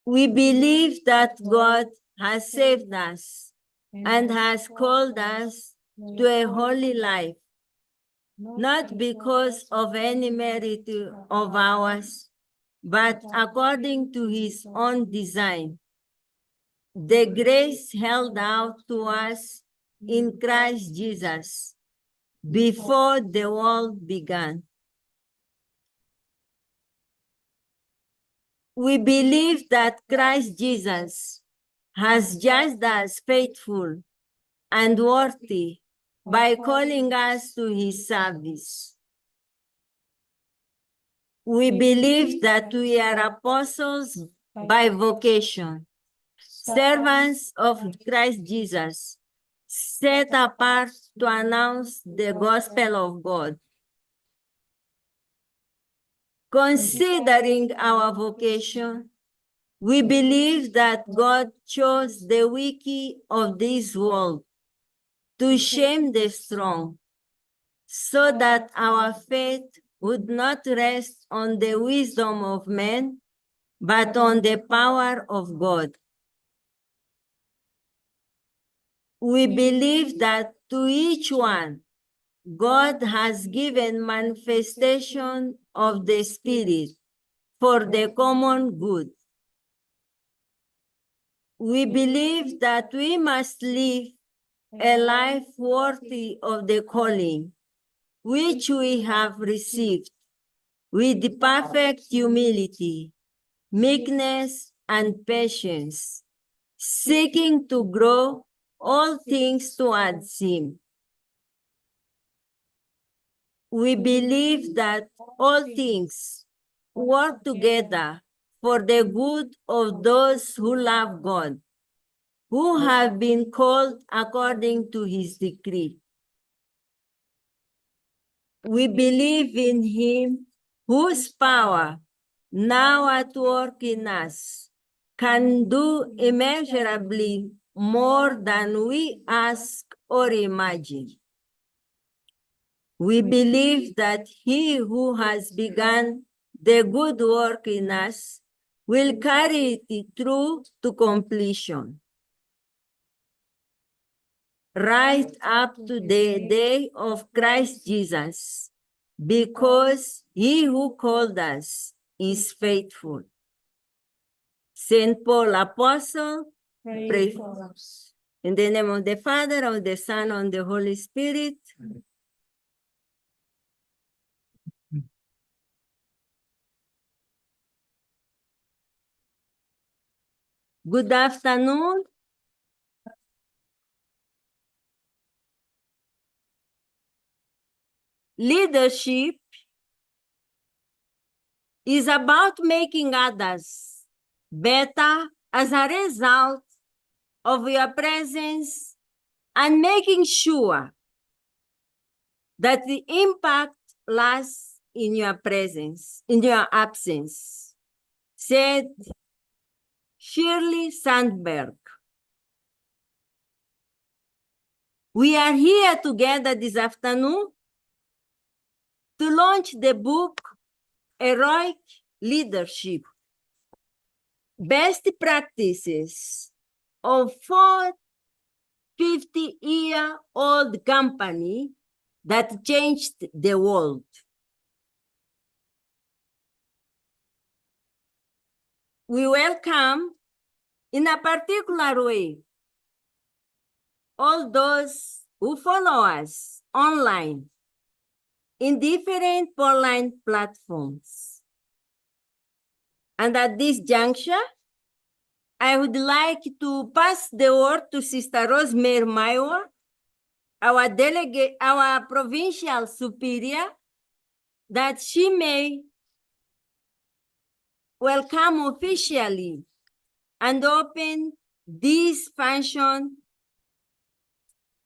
We believe that God has saved us and has called us to a holy life, not because of any merit of ours, but according to his own design. The grace held out to us in Christ Jesus before the world began. We believe that Christ Jesus has judged us faithful and worthy by calling us to his service. We believe that we are apostles by vocation, servants of Christ Jesus, set apart to announce the gospel of God. Considering our vocation, we believe that God chose the weak of this world to shame the strong, so that our faith would not rest on the wisdom of men, but on the power of God. We believe that to each one, God has given manifestation of the Spirit for the common good. We believe that we must live a life worthy of the calling which we have received, with the perfect humility, meekness, and patience, seeking to grow all things towards him. We believe that all things work together for the good of those who love God, who have been called according to his decree. We believe in him whose power, now at work in us, can do immeasurably more than we ask or imagine. We believe that he who has begun the good work in us will carry it through to completion, right up to the day of Christ Jesus, because he who called us is faithful. Saint Paul, Apostle, pray for us. In the name of the Father, of the Son, and the Holy Spirit. Good afternoon. Leadership is about making others better as a result of your presence and making sure that the impact lasts in your presence, in your absence, said Shirley Sandberg. We are here together this afternoon to launch the book, Heroic Leadership, Best Practices of 450-year-old company that changed the world. We welcome, in a particular way, all those who follow us online in different online platforms. And at this juncture, I would like to pass the word to Sister Rosemary Maiwa, our delegate, our provincial superior, that she may welcome officially and open this function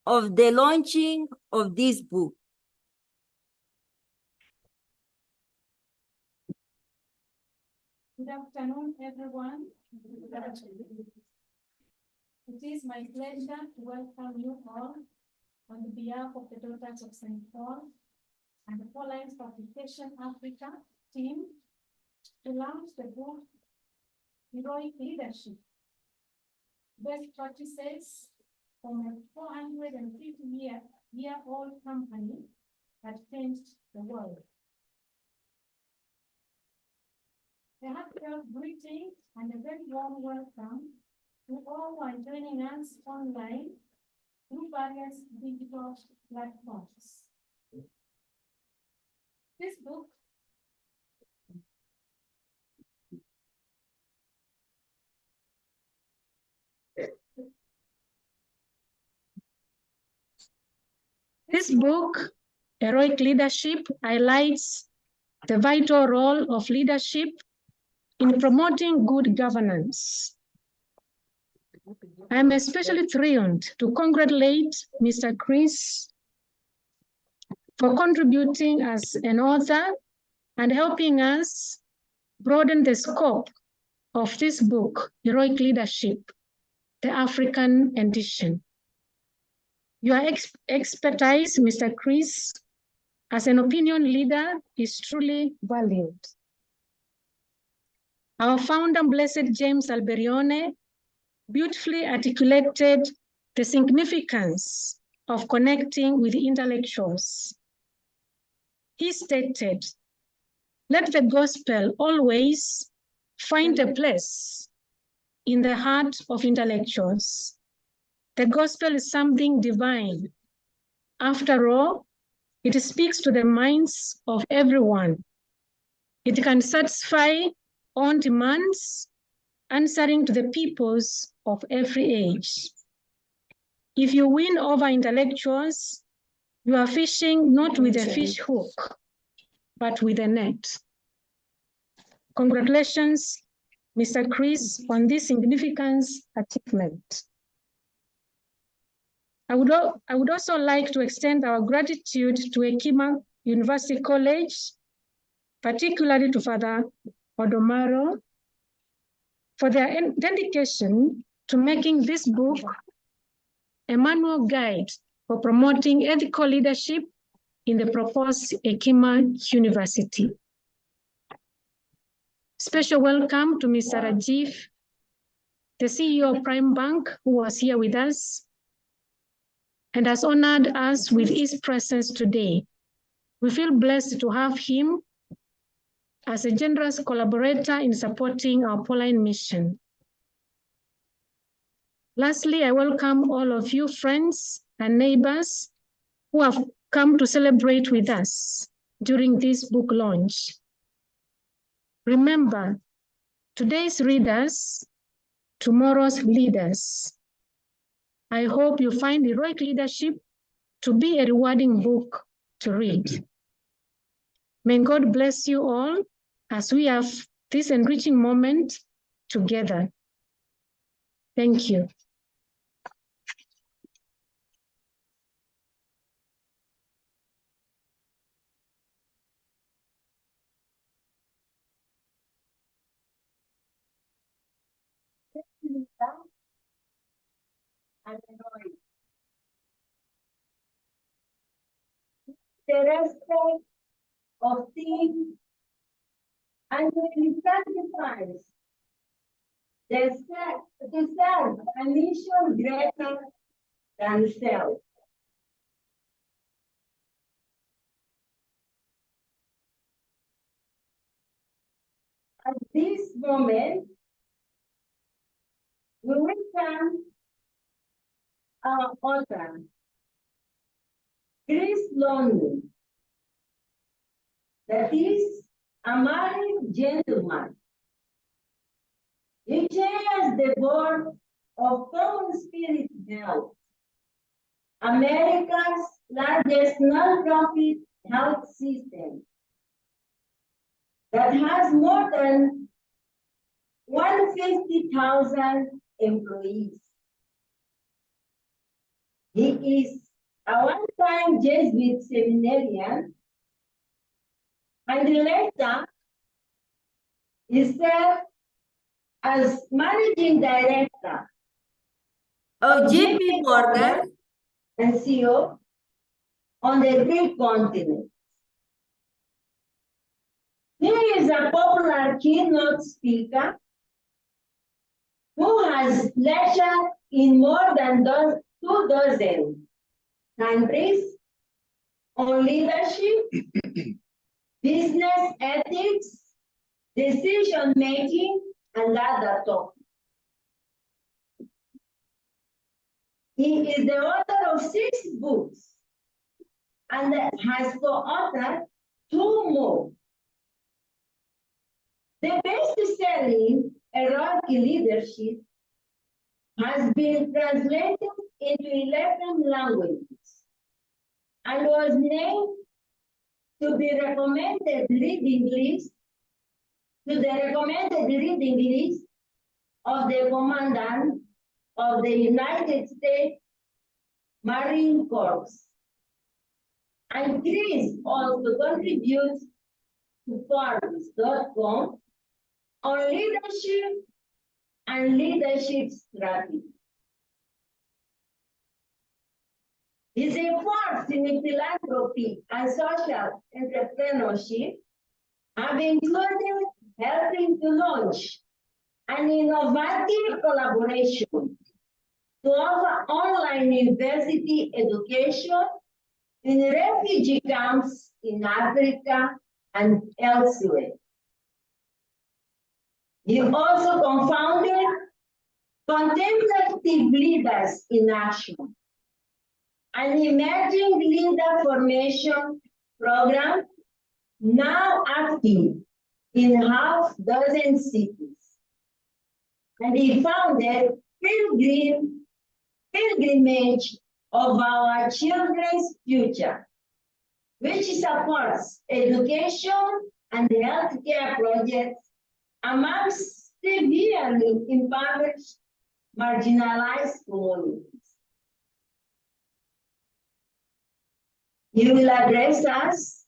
of the launching of this book. Good afternoon, everyone. It is my pleasure to welcome you all on behalf of the Daughters of St. Paul and the Paul Lines Publication Africa team to launch the book, heroic leadership. Best practices from a 450-year-old company that changed the world. A heartfelt greeting and a very warm welcome to all who are joining us online through various digital platforms. This book Heroic Leadership, highlights the vital role of leadership in promoting good governance. I am especially thrilled to congratulate Mr. Chris for contributing as an author and helping us broaden the scope of this book, Heroic Leadership, the African edition. Your expertise, Mr. Chris, as an opinion leader is truly valued. Our founder, Blessed James Alberione, beautifully articulated the significance of connecting with intellectuals. He stated, "Let the gospel always find a place in the heart of intellectuals. The gospel is something divine. After all, it speaks to the minds of everyone. It can satisfy all demands, answering to the peoples of every age. If you win over intellectuals, you are fishing not with a fish hook, but with a net." Congratulations, Mr. Chris, on this significant achievement. I would also like to extend our gratitude to Hekima University College, particularly to Father Odomaro, for their dedication to making this book a manual guide for promoting ethical leadership in the proposed Hekima University. Special welcome to Mr. Rajiv, the CEO of Prime Bank, who was here with us and has honored us with his presence today. We feel blessed to have him as a generous collaborator in supporting our Pauline mission. Lastly, I welcome all of you friends and neighbors who have come to celebrate with us during this book launch. Remember, today's readers, tomorrow's leaders. I hope you find Heroic Leadership to be a rewarding book to read. May God bless you all as we have this enriching moment together. Thank you. The respect of things and the sacrifice, to serve a mission greater than self. At this moment, we welcome our author, Chris Lowney, that is a married gentleman. He chairs the board of Common Spirit Health, America's largest nonprofit health system that has more than 150,000 employees. He is a one-time Jesuit seminarian, and later he served as managing director of JP Morgan and CEO on the Greek continent. He is a popular keynote speaker who has lectured in more than 24 countries on leadership, business ethics, decision-making, and other topics. He is the author of 6 books and has co-authored 2 more. The best-selling Heroic Leadership has been translated into 11 languages and was named to the recommended reading list of the Commandant of the United States Marine Corps. And Chris also contributes to Forbes.com on leadership and leadership strategy. He's a force in philanthropy and social entrepreneurship, having included helping to launch an innovative collaboration to offer online university education in refugee camps in Africa and elsewhere. He also co-founded Contemplative Leaders in Action, an emerging leader formation program now active in half dozen cities. And he founded Pilgrimage of Our Children's Future, which supports education and healthcare projects amongst severely impoverished, marginalized communities. He will address us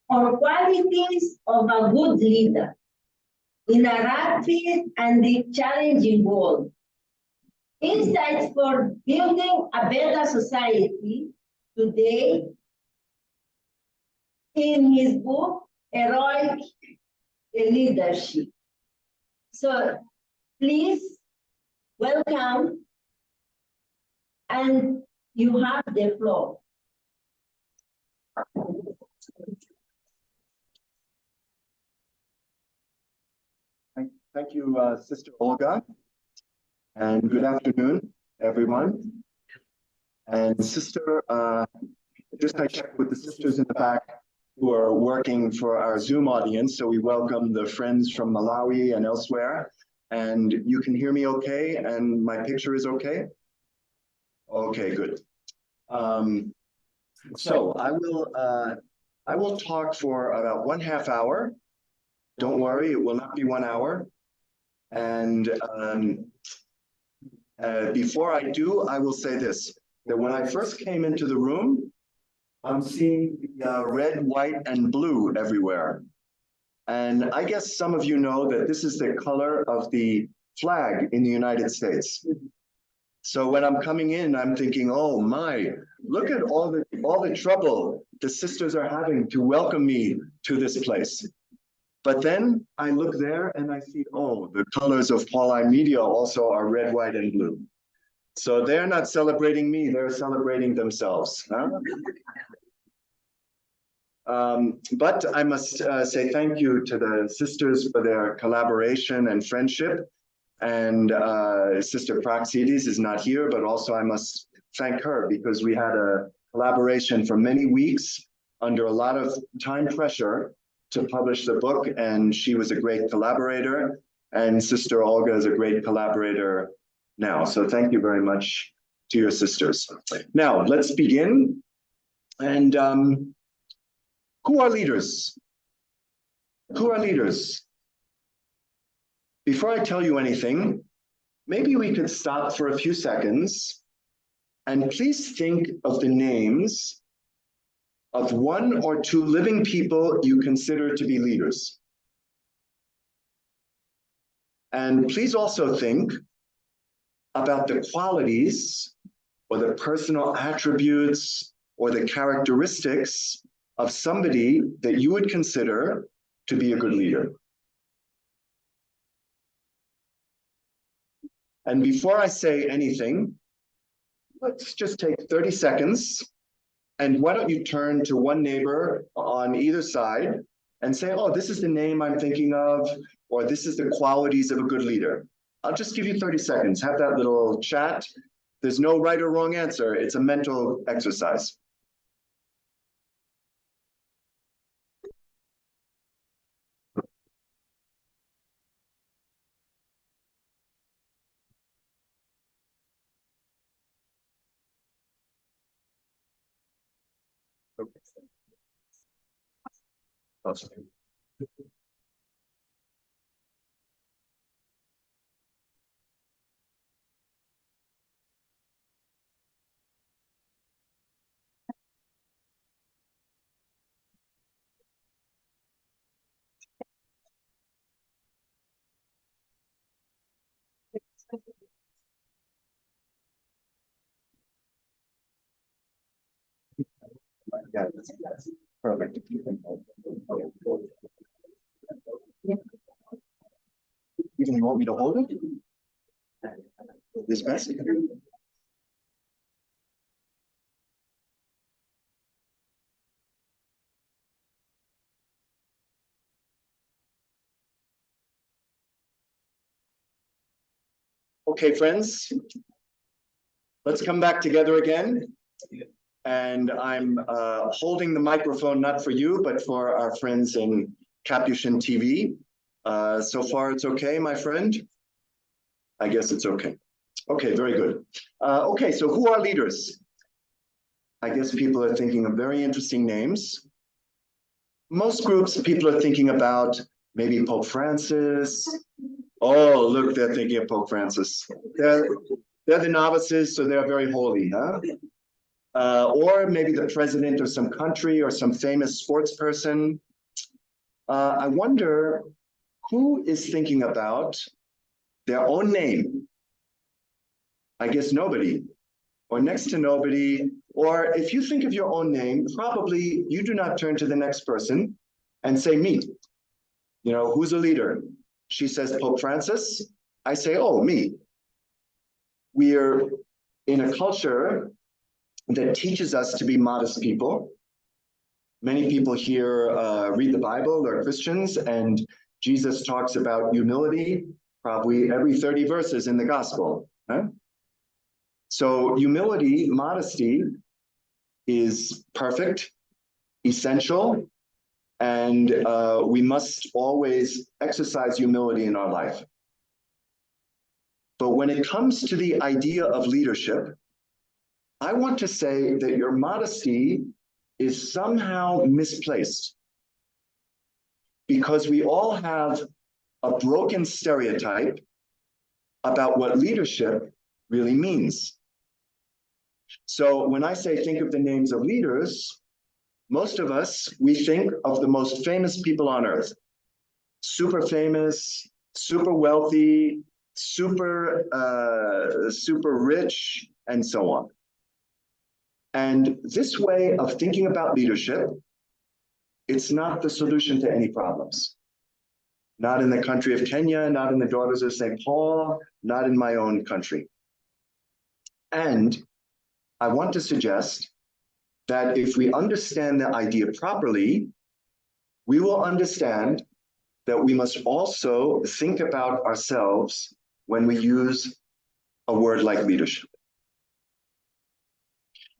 on qualities of a good leader in a rapid and challenging world. Insights for building a better society today in his book, Heroic Leadership. So please welcome, and you have the floor. Thank you, Sister Olga, and good afternoon, everyone. And Sister, I checked with the sisters in the back who are working for our Zoom audience, so we welcome the friends from Malawi and elsewhere. And you can hear me okay, and my picture is okay? Okay, good. So I will talk for about 1/2 hour. Don't worry, it will not be 1 hour. And before I do, I will say this, that when I first came into the room, I'm seeing red, white, and blue everywhere. And I guess some of you know that this is the color of the flag in the United States. So when I'm coming in, I'm thinking, oh my, look at all the trouble the sisters are having to welcome me to this place. But then I look there and I see, oh, the colors of Pauline Media also are red, white, and blue. So they're not celebrating me, they're celebrating themselves. Huh? But I must say thank you to the sisters for their collaboration and friendship. And Sister Praxidis is not here, but also I must thank her because we had a collaboration for many weeks under a lot of time pressure to publish the book, and she was a great collaborator, and Sister Olga is a great collaborator now. So thank you very much to your sisters. Now, let's begin. And who are leaders? Who are leaders? Before I tell you anything, maybe we could stop for a few seconds and please think of the names of 1 or 2 living people you consider to be leaders. And please also think about the qualities or the personal attributes or the characteristics of somebody that you would consider to be a good leader. And before I say anything, let's just take 30 seconds. And why don't you turn to one neighbor on either side and say, oh, this is the name I'm thinking of, or this is the qualities of a good leader. I'll just give you 30 seconds. Have that little chat. There's no right or wrong answer. It's a mental exercise. Okay. Yeah, that's perfect. Even you want me to hold it? This best? Okay, friends, let's come back together again. And I'm holding the microphone not for you, but for our friends in Capuchin TV. So far, it's okay, my friend? I guess it's okay. Okay, very good. Okay, so who are leaders? I guess people are thinking of very interesting names. Most groups, people are thinking about maybe Pope Francis. Oh, look, they're thinking of Pope Francis. They're the novices, so they're very holy, huh? Or maybe the president of some country or some famous sports person. I wonder who is thinking about their own name. I guess nobody, or next to nobody. Or if you think of your own name, probably you do not turn to the next person and say, me. You know, who's a leader? She says Pope Francis. I say, oh, me. We're in a culture that teaches us to be modest people. Many people here read the Bible, are Christians, and Jesus talks about humility probably every 30 verses in the gospel. Huh? So humility, modesty is perfect, essential, and we must always exercise humility in our life. But when it comes to the idea of leadership, I want to say that your modesty is somehow misplaced, because we all have a broken stereotype about what leadership really means. So when I say think of the names of leaders, most of us, we think of the most famous people on earth. Super famous, super wealthy, super rich, and so on. And this way of thinking about leadership, it's not the solution to any problems. Not in the country of Kenya, not in the Daughters of St. Paul, not in my own country. And I want to suggest that if we understand the idea properly, we will understand that we must also think about ourselves when we use a word like leadership.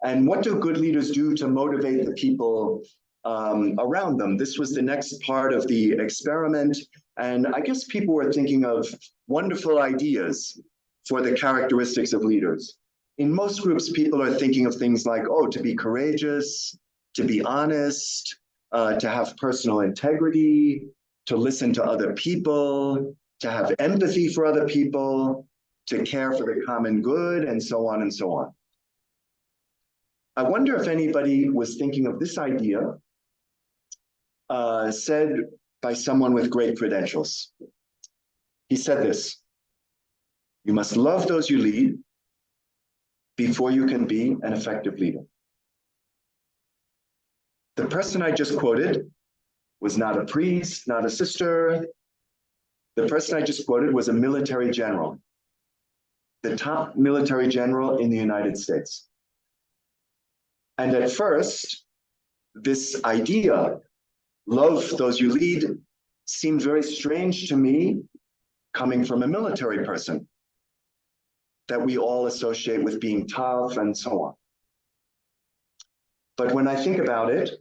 And what do good leaders do to motivate the people around them? This was the next part of the experiment. And I guess people were thinking of wonderful ideas for the characteristics of leaders. In most groups, people are thinking of things like, oh, to be courageous, to be honest, to have personal integrity, to listen to other people, to have empathy for other people, to care for the common good, and so on and so on. I wonder if anybody was thinking of this idea said by someone with great credentials. He said this: you must love those you lead before you can be an effective leader. The person I just quoted was not a priest, not a sister. The person I just quoted was a military general. the top military general in the United States. And at first, this idea, love those you lead, seemed very strange to me coming from a military person that we all associate with being tough and so on. But when I think about it,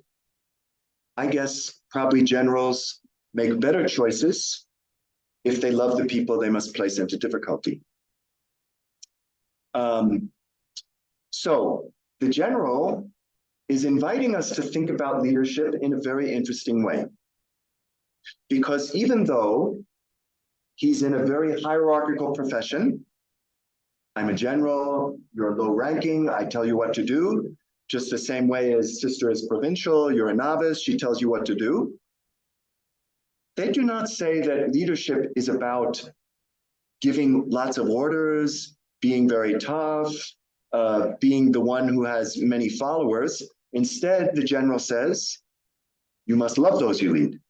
I guess probably generals make better choices if they love the people they must place into difficulty. So the general is inviting us to think about leadership in a very interesting way. Because even though he's in a very hierarchical profession, I'm a general, you're low ranking, I tell you what to do, just the same way as sister is provincial, you're a novice, she tells you what to do. They do not say that leadership is about giving lots of orders, being very tough, being the one who has many followers. Instead, the general says, you must love those you lead.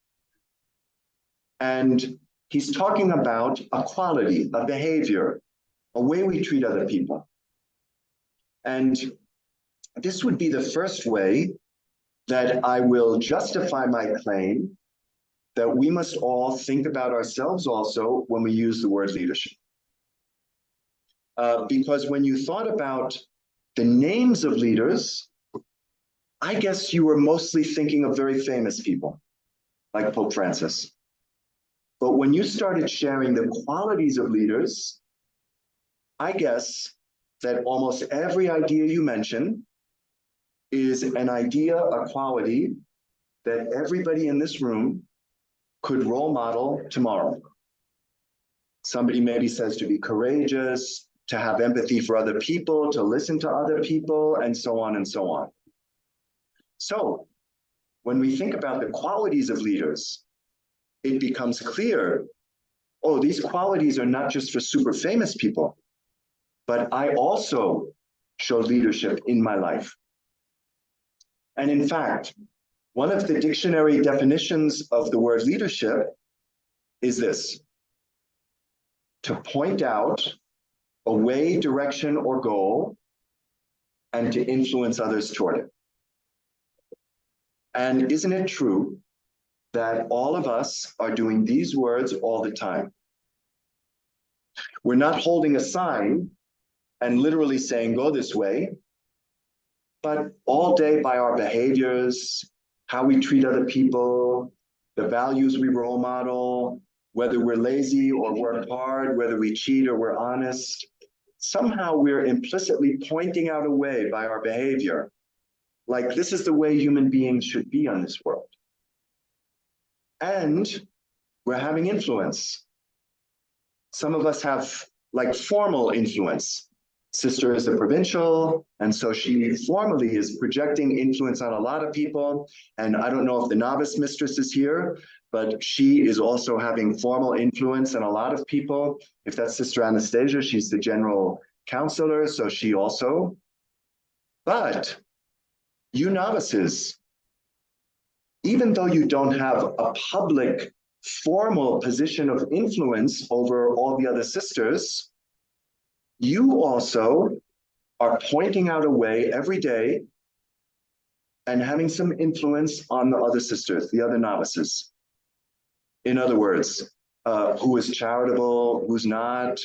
And he's talking about a quality, a behavior, a way we treat other people. And this would be the first way that I will justify my claim that we must all think about ourselves also when we use the word leadership. Because when you thought about the names of leaders, I guess you were mostly thinking of very famous people, like Pope Francis. But when you started sharing the qualities of leaders, I guess that almost every idea you mention is an idea, a quality that everybody in this room could role model tomorrow. Somebody maybe says to be courageous, to have empathy for other people, to listen to other people, and so on and so on. So when we think about the qualities of leaders, it becomes clear, oh, these qualities are not just for super famous people, but I also show leadership in my life. And in fact, one of the dictionary definitions of the word leadership is this: to point out a way, direction, or goal, and to influence others toward it. And isn't it true that all of us are doing these words all the time? We're not holding a sign and literally saying, go this way, but all day by our behaviors, how we treat other people, the values we role model, whether we're lazy or work hard, whether we cheat or we're honest, somehow we're implicitly pointing out a way by our behavior, like this is the way human beings should be on this world. And we're having influence. Some of us have like formal influence. Sister is the provincial, and so she formally is projecting influence on a lot of people. And I don't know if the novice mistress is here, but she is also having formal influence on a lot of people. If that's Sister Anastasia, she's the general counselor, so she also. But you novices, even though you don't have a public formal position of influence over all the other sisters, you also are pointing out a way every day and having some influence on the other sisters, the other novices. In other words, who is charitable, who's not,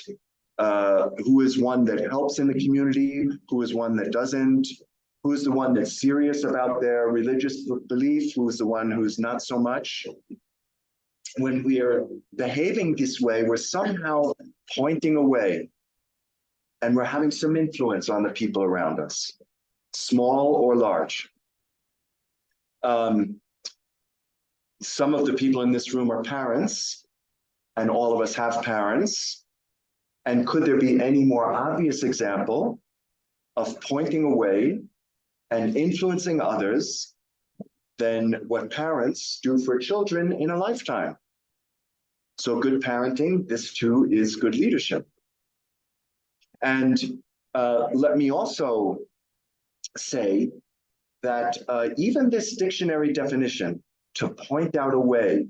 who is one that helps in the community, who is one that doesn't, who is the one that's serious about their religious belief, who is the one who's not so much. When we are behaving this way, we're somehow pointing away, and we're having some influence on the people around us, small or large. Some of the people in this room are parents, and all of us have parents. And could there be any more obvious example of pointing away and influencing others than what parents do for children in a lifetime? So good parenting, this too is good leadership. And let me also say that even this dictionary definition, to point out a way,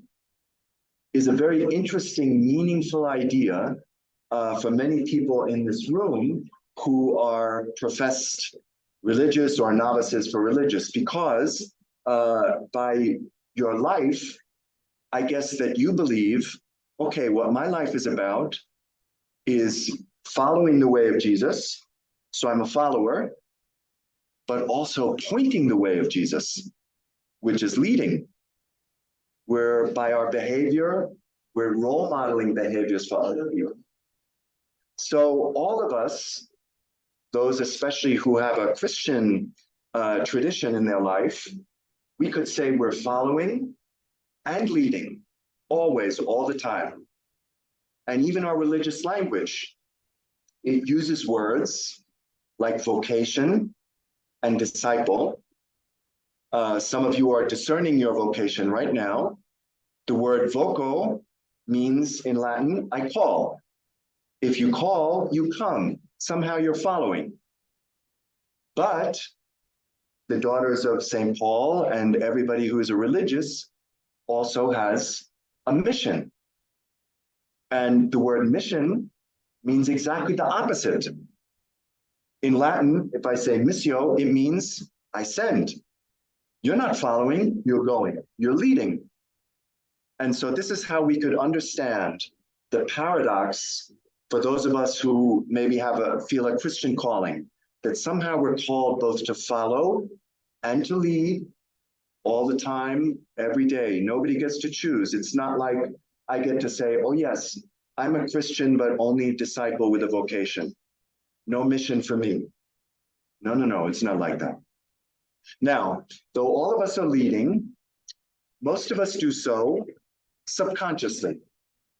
is a very interesting, meaningful idea for many people in this room who are professed religious or novices for religious, because by your life, I guess that you believe, okay, what my life is about is following the way of Jesus. So I'm a follower, but also pointing the way of Jesus, which is leading. Where by our behavior, we're role modeling behaviors for other people. So all of us, those especially who have a Christian tradition in their life, we could say we're following and leading, always, all the time. And even our religious language, it uses words like vocation and disciple. Some of you are discerning your vocation right now. The word voco means in Latin, I call. If you call, you come. Somehow you're following. But the daughters of St. Paul and everybody who is a religious also has a mission. And the word mission means exactly the opposite. In Latin, if I say missio, it means I send. You're not following, you're going, you're leading. And so this is how we could understand the paradox for those of us who maybe feel a Christian calling, that somehow we're called both to follow and to lead all the time, every day. Nobody gets to choose. It's not like I get to say, oh yes, I'm a Christian, but only disciple with a vocation. No mission for me. No, it's not like that. Now, though all of us are leading, most of us do so subconsciously.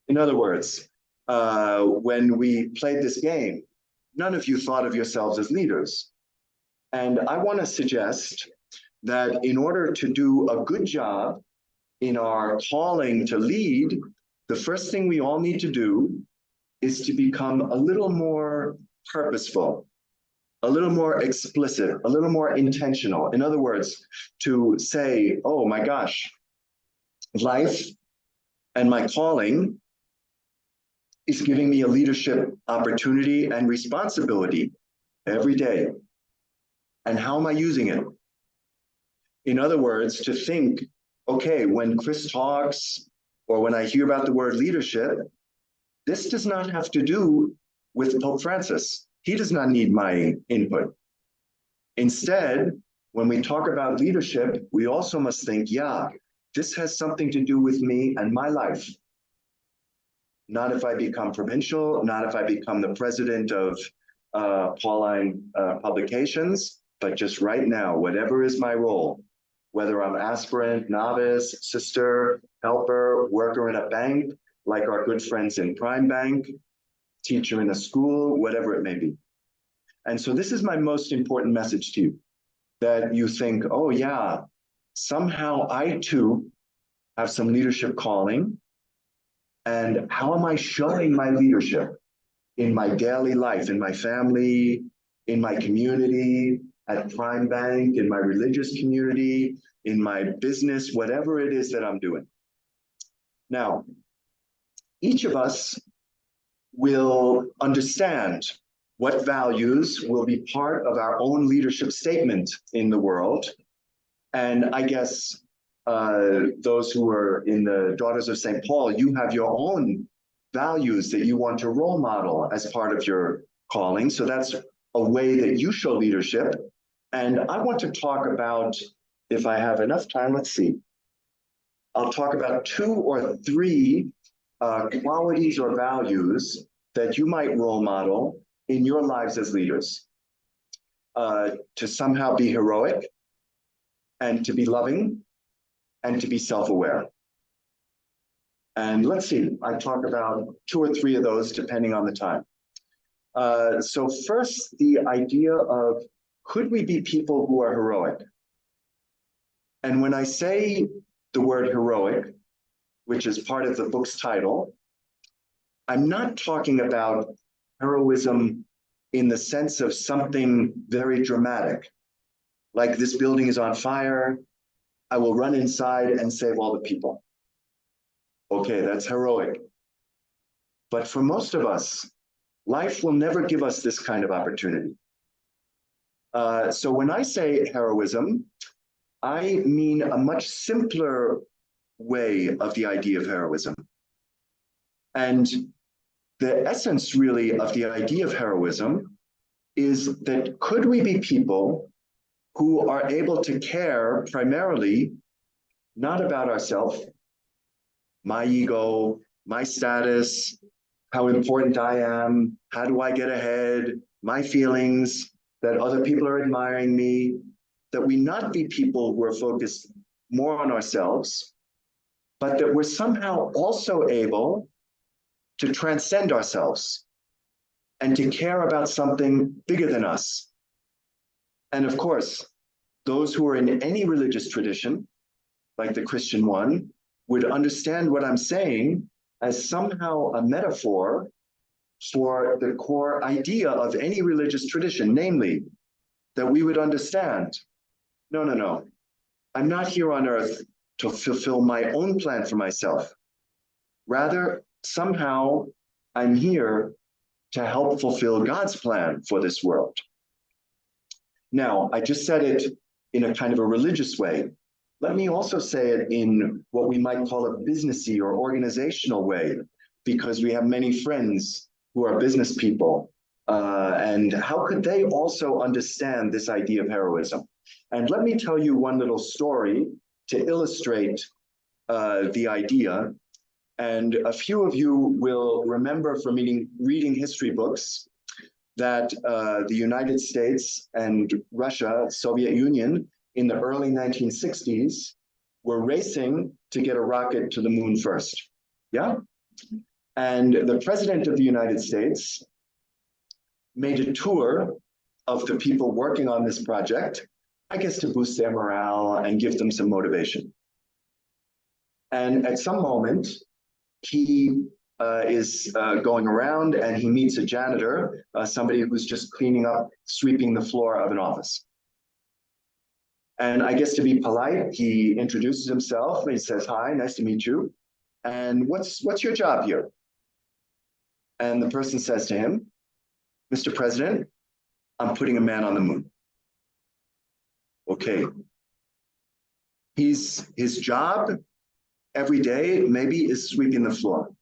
In other words, when we played this game, none of you thought of yourselves as leaders. And I want to suggest that in order to do a good job in our calling to lead, the first thing we all need to do is to become a little more purposeful, a little more explicit, a little more intentional. In other words, to say, oh my gosh, life and my calling is giving me a leadership opportunity and responsibility every day. And how am I using it? In other words, to think, okay, when Chris talks or when I hear about the word leadership, this does not have to do with Pope Francis. He does not need my input. Instead, when we talk about leadership, we also must think, yeah, this has something to do with me and my life. Not if I become provincial, not if I become the president of Pauline Publications, but just right now, whatever is my role, whether I'm aspirant, novice, sister, helper, worker in a bank, like our good friends in Prime Bank, teacher in a school, whatever it may be. And so this is my most important message to you, that you think, oh yeah, somehow I too have some leadership calling. And how am I showing my leadership in my daily life, in my family, in my community, at Prime Bank, in my religious community, in my business, whatever it is that I'm doing? Now, each of us will understand what values will be part of our own leadership statement in the world. And I guess those who are in the Daughters of St. Paul, you have your own values that you want to role model as part of your calling. So that's a way that you show leadership. And I want to talk about, if I have enough time, let's see. I'll talk about 2 or 3 qualities or values that you might role model in your lives as leaders. To somehow be heroic, and to be loving, and to be self-aware. And let's see, I talk about 2 or 3 of those depending on the time. So first, the idea of, could we be people who are heroic? And when I say the word heroic, which is part of the book's title, I'm not talking about heroism in the sense of something very dramatic, like this building is on fire, I will run inside and save all the people. Okay, that's heroic. But for most of us, life will never give us this kind of opportunity. So when I say heroism, I mean a much simpler way of the idea of heroism. And the essence really of the idea of heroism is that could we be people who are able to care primarily not about ourselves, my ego, my status, how important I am, how do I get ahead, my feelings, that other people are admiring me, that we not be people who are focused more on ourselves, but that we're somehow also able to transcend ourselves and to care about something bigger than us. And of course, those who are in any religious tradition, like the Christian one, would understand what I'm saying as somehow a metaphor for the core idea of any religious tradition, namely, that we would understand, no, I'm not here on earth to fulfill my own plan for myself. Rather, somehow, I'm here to help fulfill God's plan for this world. Now, I just said it in a kind of a religious way. Let me also say it in what we might call a businessy or organizational way, because we have many friends who are business people. And how could they also understand this idea of heroism? And let me tell you one little story to illustrate the idea. And a few of you will remember from reading history books that the United States and Russia, Soviet Union, in the early 1960s, were racing to get a rocket to the moon first. Yeah? And the president of the United States made a tour of the people working on this project, I guess to boost their morale and give them some motivation. And at some moment, he is going around and he meets a janitor, somebody who's just cleaning up, sweeping the floor of an office. And I guess to be polite, he introduces himself and he says, "Hi, nice to meet you. And what's your job here?" And the person says to him, "Mr. President, I'm putting a man on the moon." Okay. His job every day maybe is sweeping the floor.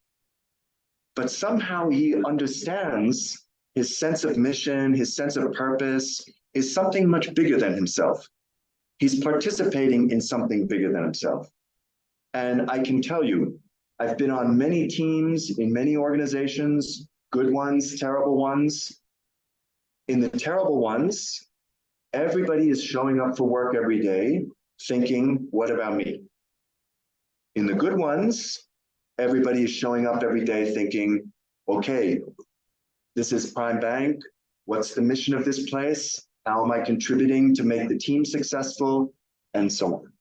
But somehow he understands his sense of mission, his sense of purpose is something much bigger than himself. He's participating in something bigger than himself. And I can tell you, I've been on many teams in many organizations, good ones, terrible ones. In the terrible ones, everybody is showing up for work every day thinking, what about me? In the good ones, everybody is showing up every day thinking, okay, this is Prime Bank. What's the mission of this place? How am I contributing to make the team successful? And so on.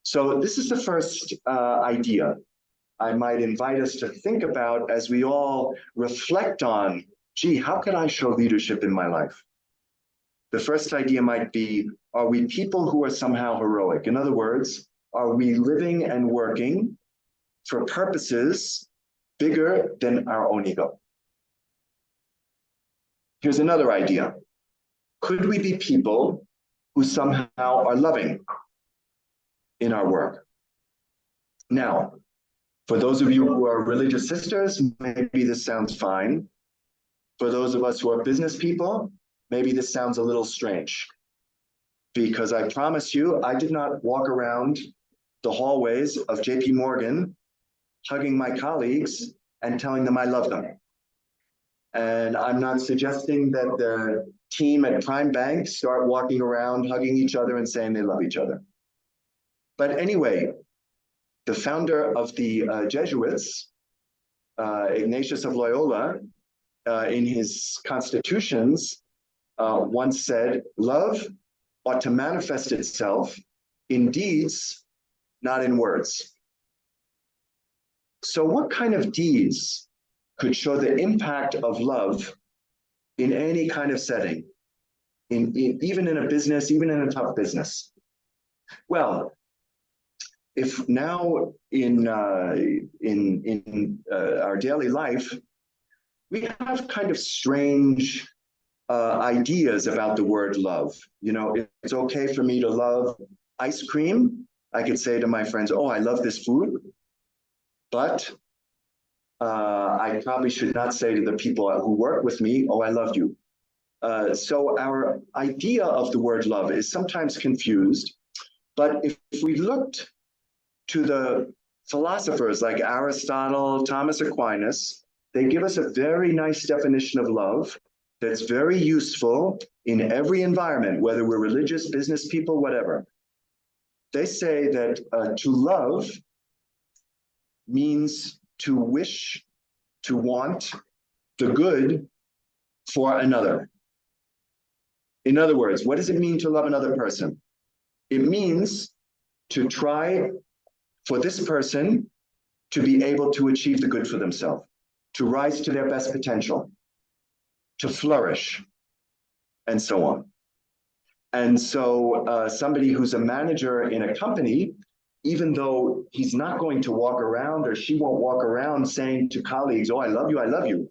So this is the first idea I might invite us to think about as we all reflect on, gee, how can I show leadership in my life? The first idea might be, are we people who are somehow heroic? In other words, are we living and working for purposes bigger than our own ego? Here's another idea. Could we be people who somehow are loving in our work? Now, for those of you who are religious sisters, maybe this sounds fine. For those of us who are business people, maybe this sounds a little strange. Because I promise you, I did not walk around the hallways of JP Morgan hugging my colleagues and telling them I love them. And I'm not suggesting that the team at Prime Bank start walking around hugging each other and saying they love each other. But anyway, the founder of the Jesuits, Ignatius of Loyola, in his constitutions, once said, love ought to manifest itself in deeds, not in words. So what kind of deeds could show the impact of love in any kind of setting, even in a business, even in a tough business? Well, if now in our daily life, we have kind of strange ideas about the word love. You know, it's okay for me to love ice cream. I could say to my friends, oh, I love this food, but I probably should not say to the people who work with me, oh, I love you. So our idea of the word love is sometimes confused, but if we looked to the philosophers like Aristotle, Thomas Aquinas, they give us a very nice definition of love that's very useful in every environment, whether we're religious, business people, whatever. They say that to love means to wish, to want the good for another. In other words, what does it mean to love another person? It means to try for this person to be able to achieve the good for themselves, to rise to their best potential, to flourish, and so on. And so somebody who's a manager in a company, even though he's not going to walk around or she won't walk around saying to colleagues, oh, I love you,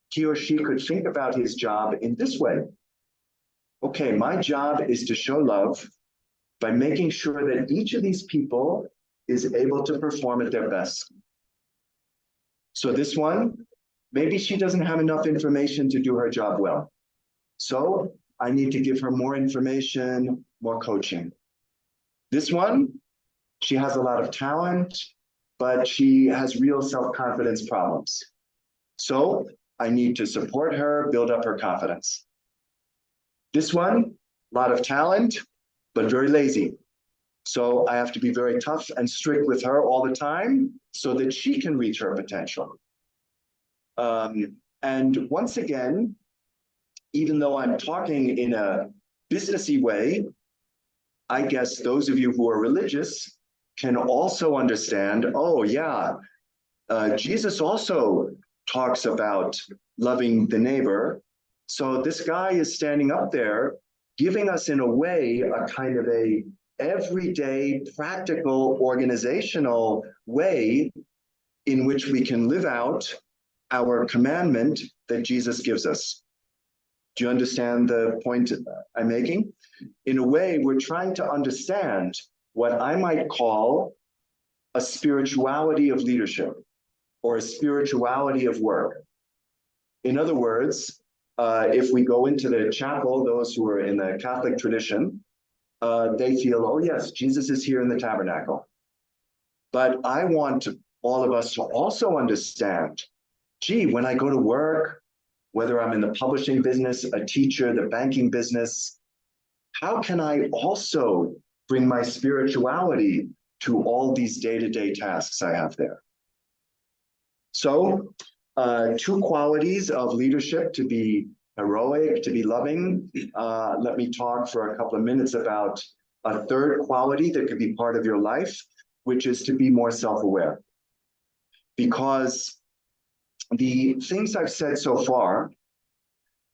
he or she could think about his job in this way. Okay, my job is to show love by making sure that each of these people is able to perform at their best. So this one, maybe she doesn't have enough information to do her job well. So I need to give her more information, more coaching. This one, she has a lot of talent, but she has real self-confidence problems. So I need to support her, build up her confidence. This one, a lot of talent, but very lazy. So I have to be very tough and strict with her all the time so that she can reach her potential. And once again, even though I'm talking in a businessy way, I guess those of you who are religious can also understand, oh yeah, Jesus also talks about loving the neighbor. So this guy is standing up there giving us in a way a kind of a everyday, practical, organizational way in which we can live out our commandment that Jesus gives us. Do you understand the point I'm making? In a way, we're trying to understand what I might call a spirituality of leadership or a spirituality of work. In other words, if we go into the chapel, those who are in the Catholic tradition, they feel, oh yes, Jesus is here in the tabernacle. But I want all of us to also understand, gee, when I go to work, whether I'm in the publishing business, a teacher, the banking business, how can I also bring my spirituality to all these day-to-day tasks I have there? So, two qualities of leadership: to be heroic, to be loving. Let me talk for a couple of minutes about a third quality that could be part of your life, which is to be more self-aware. Because the things I've said so far,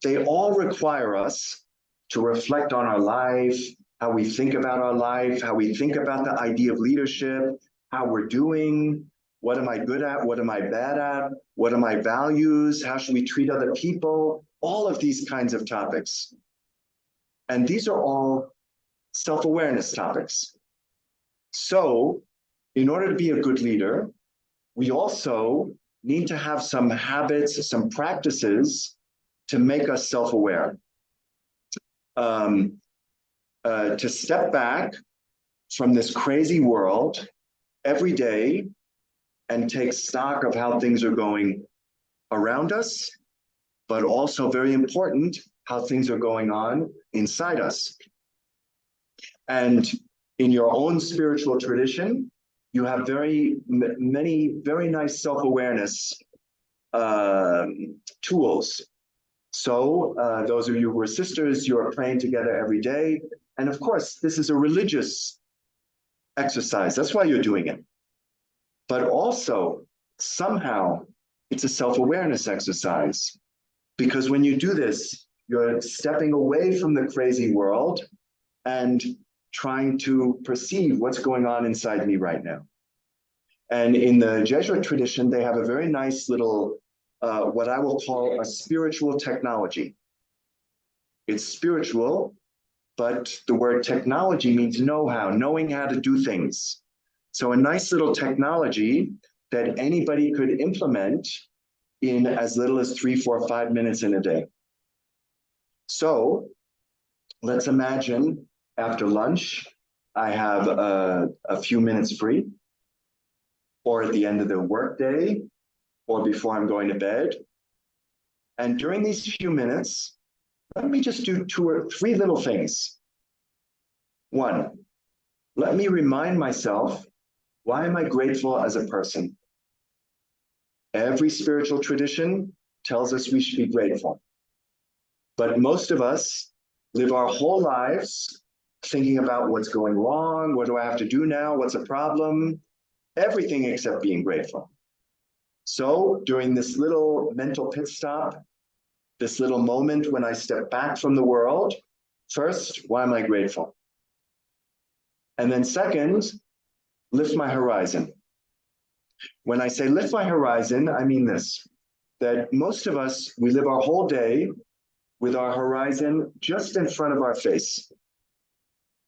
they all require us to reflect on our life, how we think about our life, how we think about the idea of leadership, how we're doing, what am I good at, what am I bad at, what are my values, how should we treat other people, all of these kinds of topics. And these are all self-awareness topics. So in order to be a good leader, we also need to have some habits, some practices to make us self-aware. To step back from this crazy world every day and take stock of how things are going around us, but also very important, how things are going on inside us. And in your own spiritual tradition, you have many very nice self-awareness tools. So those of you who are sisters, you are praying together every day. And of course, this is a religious exercise. That's why you're doing it. But also, somehow, it's a self-awareness exercise. Because when you do this, you're stepping away from the crazy world and trying to perceive what's going on inside me right now. And in the Jesuit tradition, they have a very nice little what I will call a spiritual technology. It's spiritual, but the word technology means know-how, knowing how to do things. So a nice little technology that anybody could implement in as little as 3, 4, 5 minutes in a day. So let's imagine after lunch, I have a few minutes free, or at the end of the workday, or before I'm going to bed. And during these few minutes, let me just do 2 or 3 little things. 1, let me remind myself, why am I grateful as a person? Every spiritual tradition tells us we should be grateful. But most of us live our whole lives thinking about what's going wrong, what do I have to do now, what's a problem, everything except being grateful. So during this little mental pit stop, this little moment when I step back from the world, first, why am I grateful? And then second, lift my horizon. When I say lift my horizon, I mean this, that most of us, we live our whole day with our horizon just in front of our face.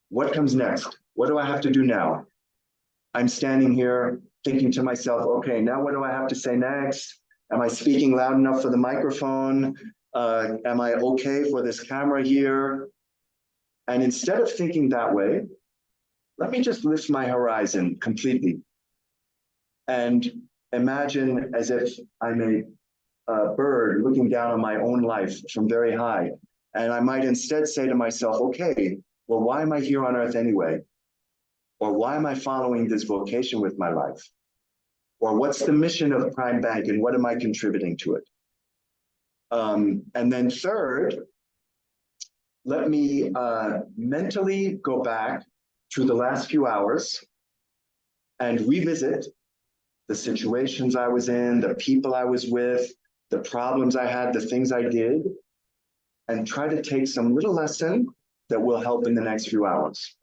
What comes next? What do I have to do now? I'm standing here thinking to myself, okay, now what do I have to say next? Am I speaking loud enough for the microphone? Am I okay for this camera here? And instead of thinking that way, let me just lift my horizon completely and imagine as if I'm a bird looking down on my own life from very high. And I might instead say to myself, okay, well, why am I here on earth anyway? Or why am I following this vocation with my life? Or what's the mission of Prime Bank and what am I contributing to it? And then third, let me mentally go back through the last few hours and revisit the situations I was in, the people I was with, the problems I had, the things I did, and try to take some little lesson that will help in the next few hours.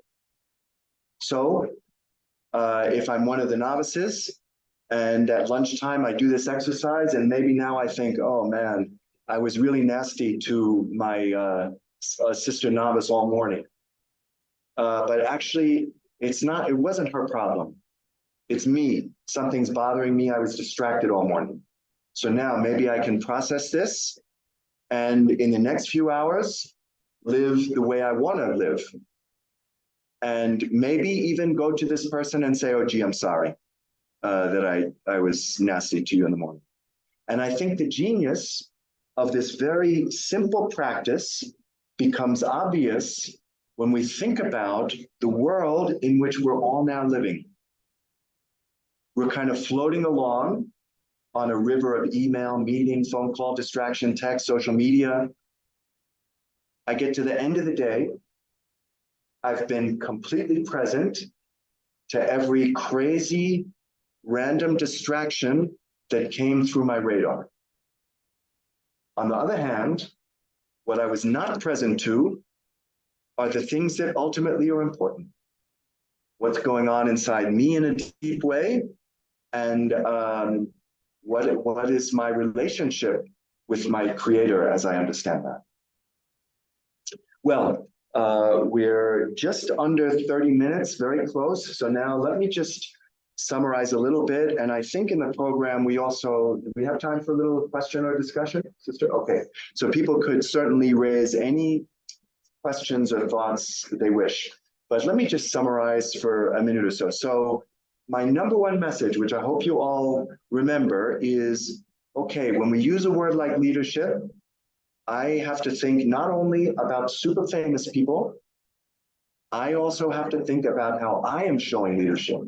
So if I'm one of the novices and at lunchtime I do this exercise and maybe now I think, oh man, I was really nasty to my sister novice all morning. But actually it wasn't her problem. It's me. Something's bothering me. I was distracted all morning. So now maybe I can process this and in the next few hours, live the way I want to live. And maybe even go to this person and say, oh, gee, I'm sorry that I was nasty to you in the morning. And I think the genius of this very simple practice becomes obvious when we think about the world in which we're all now living. We're kind of floating along on a river of email, meeting, phone call, distraction, text, social media. I get to the end of the day. I've been completely present to every crazy, random distraction that came through my radar. On the other hand, what I was not present to are the things that ultimately are important. What's going on inside me in a deep way, and what is my relationship with my creator as I understand that. Well, we're just under 30 minutes, very close. So now let me just summarize a little bit. And I think in the program, we have time for a little question or discussion, sister? Okay, so people could certainly raise any questions or thoughts they wish. But let me just summarize for a minute or so. So my number one message, which I hope you all remember, is, okay, when we use a word like leadership, I have to think not only about super famous people, I also have to think about how I am showing leadership.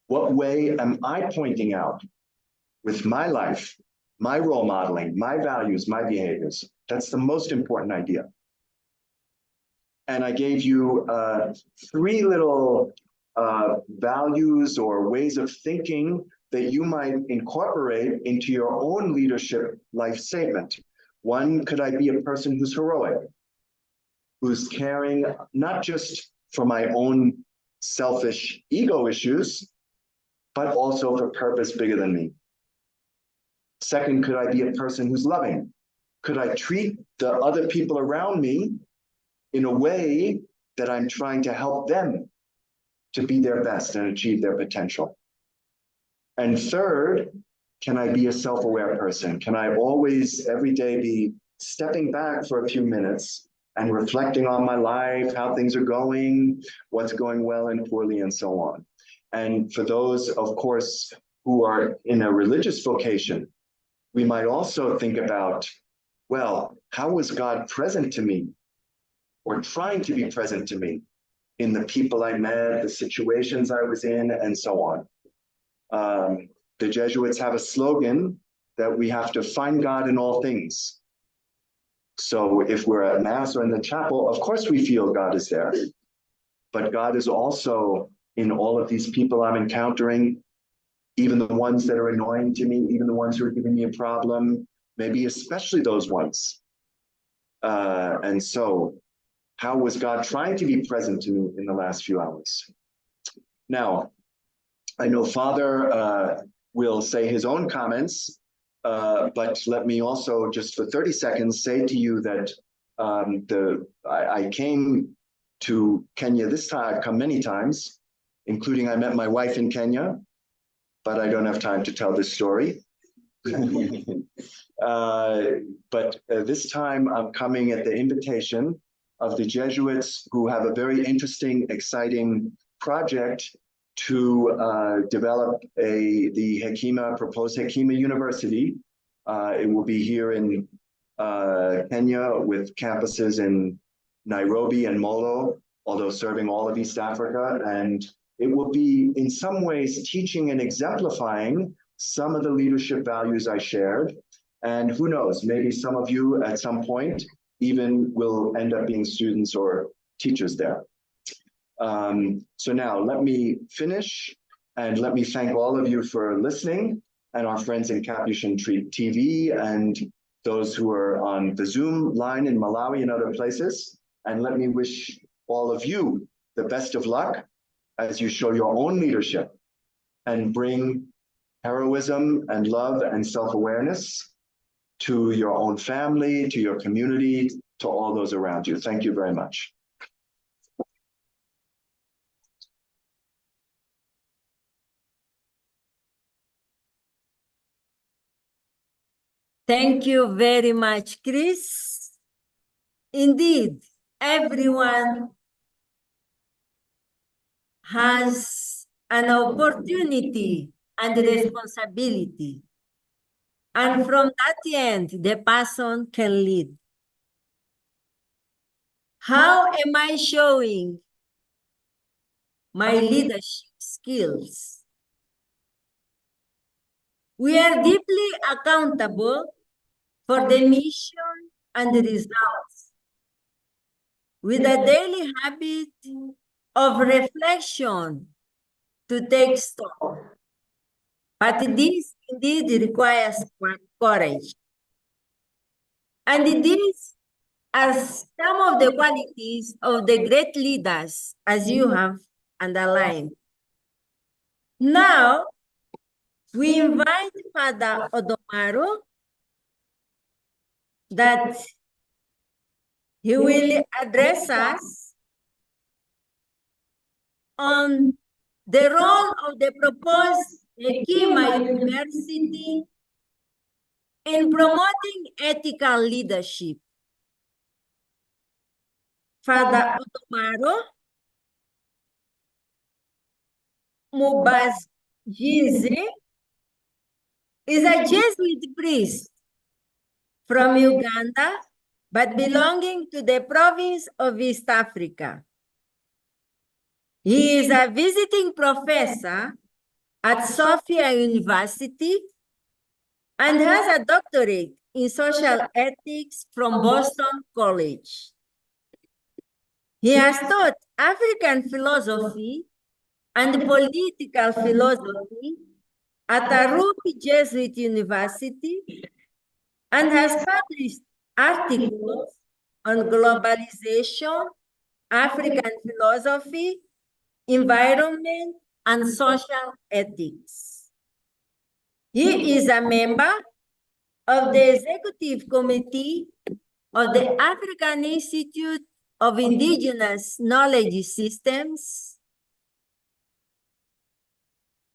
What way am I pointing out with my life, my role modeling, my values, my behaviors? That's the most important idea. And I gave you 3 little values or ways of thinking that you might incorporate into your own leadership life statement. One, could I be a person who's heroic, who's caring not just for my own selfish ego issues, but also for purpose bigger than me. Second, could I be a person who's loving? Could I treat the other people around me in a way that I'm trying to help them to be their best and achieve their potential? And third, can I be a self-aware person? Can I always, every day, be stepping back for a few minutes and reflecting on my life, how things are going, what's going well and poorly, and so on? And for those, of course, who are in a religious vocation, we might also think about, well, how was God present to me or trying to be present to me in the people I met, the situations I was in, and so on? The Jesuits have a slogan that we have to find God in all things. So if we're at Mass or in the chapel, of course we feel God is there. But God is also in all of these people I'm encountering, even the ones that are annoying to me, even the ones who are giving me a problem, maybe especially those ones. And so, how was God trying to be present to me in the last few hours? Now, I know Father will say his own comments, but let me also, just for 30 seconds, say to you that I came to Kenya this time. I've come many times, including I met my wife in Kenya, but I don't have time to tell this story. But this time I'm coming at the invitation of the Jesuits, who have a very interesting, exciting project to develop the proposed Hekima University. It will be here in Kenya with campuses in Nairobi and Molo, although serving all of East Africa. And it will be in some ways teaching and exemplifying some of the leadership values I shared. And who knows, maybe some of you at some point even will end up being students or teachers there. So now let me finish, and let me thank all of you for listening, and our friends in Capuchin TV and those who are on the Zoom line in Malawi and other places. And let me wish all of you the best of luck as you show your own leadership and bring heroism and love and self-awareness to your own family, to your community, to all those around you. Thank you very much. Thank you very much, Chris. Indeed, everyone has an opportunity and responsibility. And from that end, the person can lead. How am I showing my leadership skills? We are deeply accountable for the mission and the results, with a daily habit of reflection to take stock. But this indeed requires courage. And these are some of the qualities of the great leaders, as you have underlined. Now, we invite Father Odomaro that he will address us on the role of the proposed Hekima University in promoting ethical leadership. Father Odomaro Mubazjizi is a Jesuit priest from Uganda, but belonging to the province of East Africa. He is a visiting professor at Sophia University and has a doctorate in social ethics from Boston College. He has taught African philosophy and political philosophy at Arupi Jesuit University and has published articles on globalization, African philosophy, environment, and social ethics. He is a member of the Executive Committee of the African Institute of Indigenous Knowledge Systems,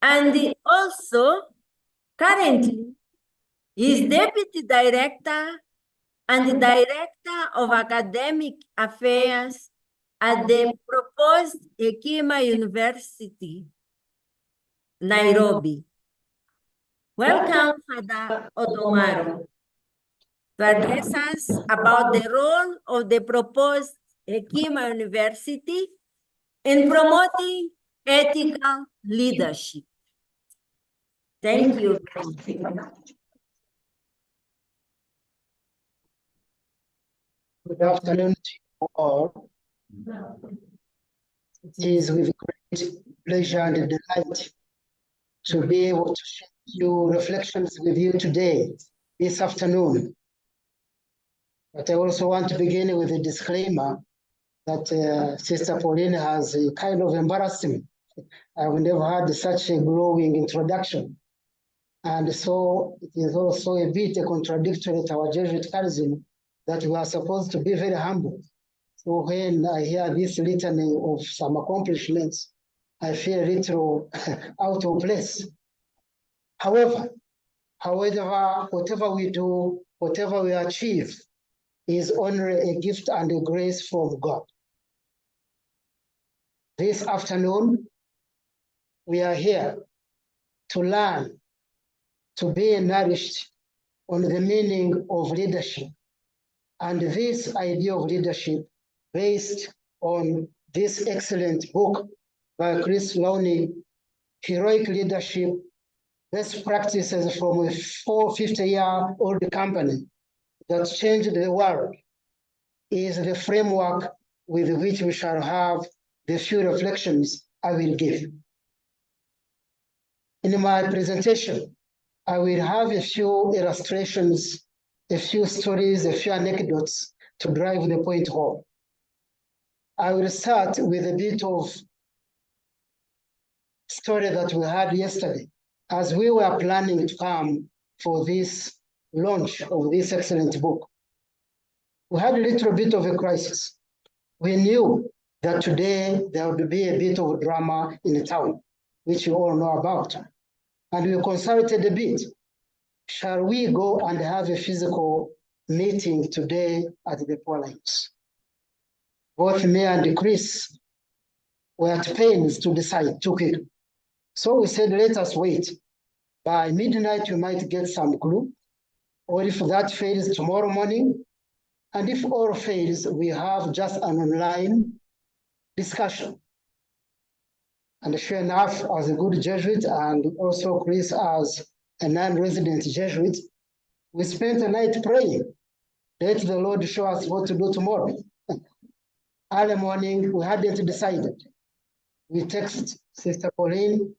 and also currently is Deputy Director and Director of Academic Affairs at the proposed Hekima University, Nairobi. Welcome, Father Otomaro, to address us about the role of the proposed Hekima University in promoting ethical leadership. Thank you. Good afternoon to you all. It is with great pleasure and delight to be able to share a few reflections with you today, this afternoon. But I also want to begin with a disclaimer that Sister Pauline has kind of embarrassed me. I've never had such a glowing introduction. And so it is also a bit contradictory to our Jesuit charism that we are supposed to be very humble. So when I hear this litany of some accomplishments, I feel a little out of place. However, whatever we do, whatever we achieve, is only a gift and a grace from God. This afternoon, we are here to learn, to be nourished on the meaning of leadership. And this idea of leadership based on this excellent book by Chris Lowney, Heroic Leadership, Best Practices from a 450-year-old company that changed the world, is the framework with which we shall have the few reflections I will give. In my presentation, I will have a few illustrations, a few stories, a few anecdotes to drive the point home. I will start with a bit of story that we had yesterday as we were planning to come for this launch of this excellent book. We had a little bit of a crisis. We knew that today there would be a bit of drama in the town, which you all know about. And we consulted a bit. Shall we go and have a physical meeting today at the Poor Lions? Both me and Chris were at pains to decide too quickly. So we said, let us wait. By midnight, we might get some clue. Or if that fails, tomorrow morning. And if all fails, we have just an online discussion. And sure enough, as a good Jesuit, and also Chris as a non-resident Jesuit, we spent the night praying. Let the Lord show us what to do tomorrow. Early morning, we hadn't decided. We texted Sister Pauline,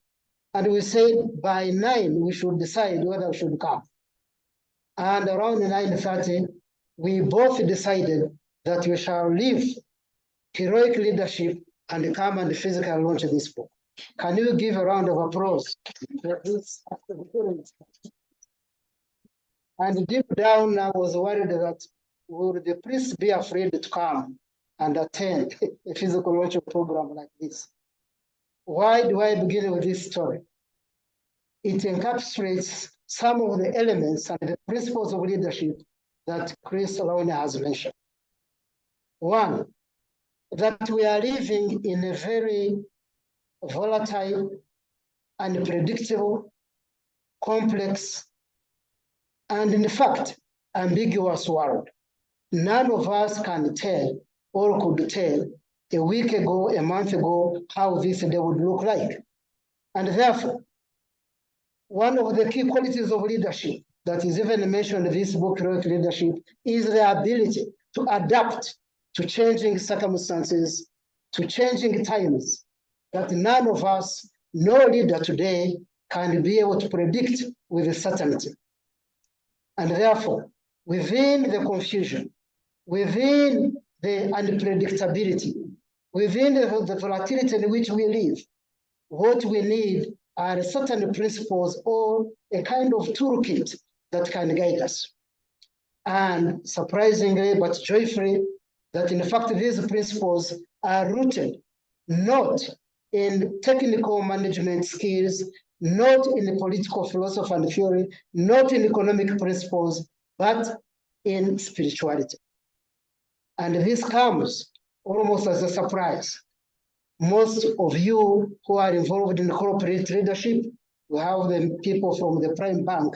and we said by 9, we should decide whether we should come. And around 9:30, we both decided that we shall leave heroic leadership and come and physically launch this book. Can you give a round of applause for this? And deep down, I was worried that would the priests be afraid to come and attend a physical launch program like this? Why do I begin with this story? It encapsulates some of the elements and the principles of leadership that Chris Lowney has mentioned. One, that we are living in a very volatile, unpredictable, complex, and in fact, ambiguous world. None of us can tell or could tell a week ago, a month ago, how this day would look like. And therefore, one of the key qualities of leadership that is even mentioned in this book, Heroic Leadership, is the ability to adapt to changing circumstances, to changing times, that none of us, no leader today, can be able to predict with certainty. And therefore, within the confusion, within the unpredictability, within the volatility in which we live, what we need are certain principles or a kind of toolkit that can guide us. And surprisingly, but joyfully, that in fact these principles are rooted not in technical management skills, not in political philosophy and theory, not in economic principles, but in spirituality. And this comes almost as a surprise. Most of you who are involved in corporate leadership, we have the people from the prime bank,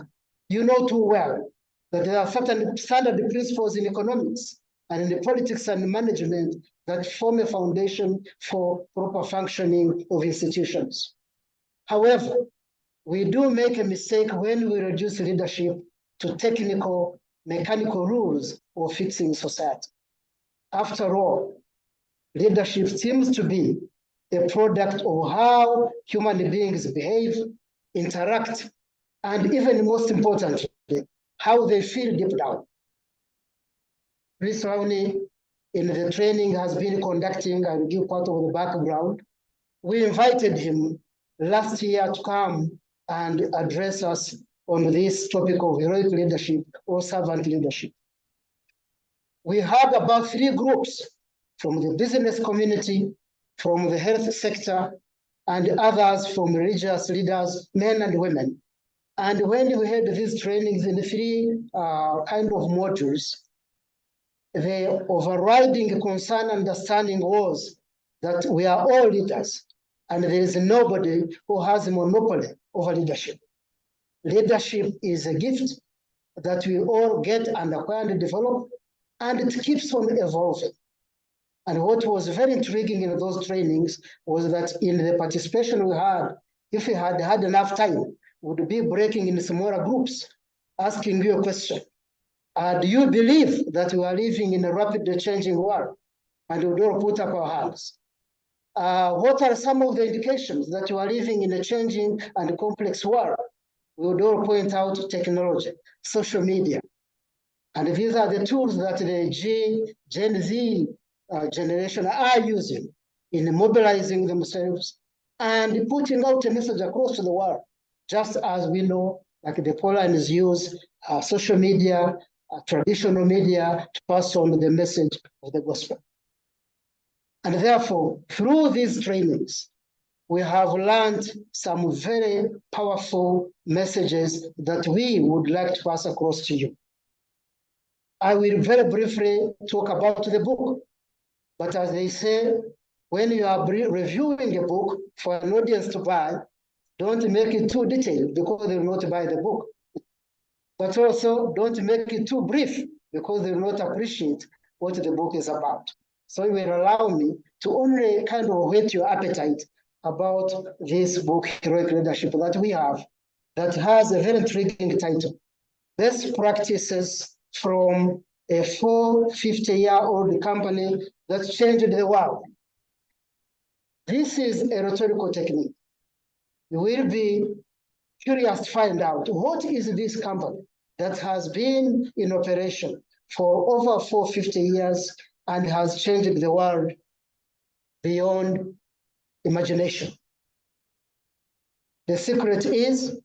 you know too well that there are certain standard principles in economics and in the politics and management that form a foundation for proper functioning of institutions. However, we do make a mistake when we reduce leadership to technical, mechanical rules of fixing society. After all, leadership seems to be a product of how human beings behave, interact, and even most importantly, how they feel deep down. Chris Lowney, in the training has been conducting, I will give part of the background. We invited him last year to come and address us on this topic of heroic leadership or servant leadership. We had about 3 groups from the business community, from the health sector, and others from religious leaders, men and women. And when we had these trainings in the 3 kind of modules, the overriding concern and understanding was that we are all leaders, and there is nobody who has a monopoly over leadership. Leadership is a gift that we all get and acquire and develop, and it keeps on evolving. And what was very intriguing in those trainings was that in the participation we had, if we had had enough time, we would be breaking in smaller groups, asking you a question. Do you believe that we are living in a rapidly changing world? And we would all put up our hands. What are some of the indications that you are living in a changing and complex world? We would all point out technology, social media. And these are the tools that the Gen Z generation are using in mobilizing themselves and putting out a message across the world, just as we know, like the Poland's use social media, traditional media to pass on the message of the gospel. And therefore, through these trainings, we have learned some very powerful messages that we would like to pass across to you. I will very briefly talk about the book, but as they say, when you are reviewing a book for an audience to buy, don't make it too detailed because they will not buy the book. But also don't make it too brief because they will not appreciate what the book is about. So it will allow me to only kind of whet your appetite about this book, Heroic Leadership, that we have, that has a very intriguing title, Best Practices from a 450-year-old company that changed the world. This is a rhetorical technique. You will be curious to find out what is this company that has been in operation for over 450 years and has changed the world beyond imagination. The secret is,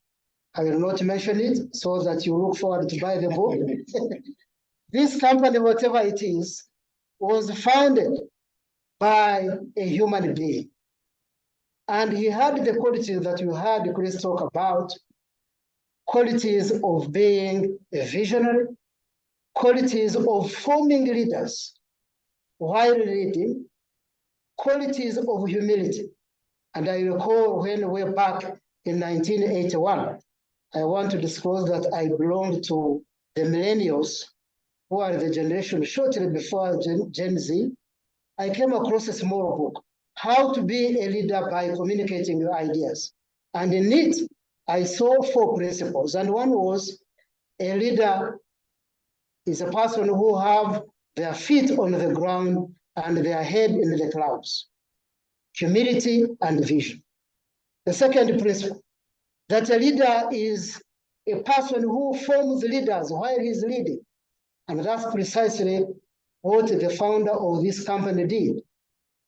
I will not mention it so that you look forward to buy the book. This company, whatever it is, was founded by a human being. And he had the qualities that you heard Chris talk about, qualities of being a visionary, qualities of forming leaders while leading, qualities of humility. And I recall when we were back in 1981, I want to disclose that I belonged to the millennials, who are the generation shortly before Gen Z. I came across a small book, How to Be a Leader by Communicating Your Ideas. And in it, I saw 4 principles. And one was, a leader is a person who have their feet on the ground and their head in the clouds. Humility and vision. The second principle, that a leader is a person who forms leaders while he's leading. And that's precisely what the founder of this company did.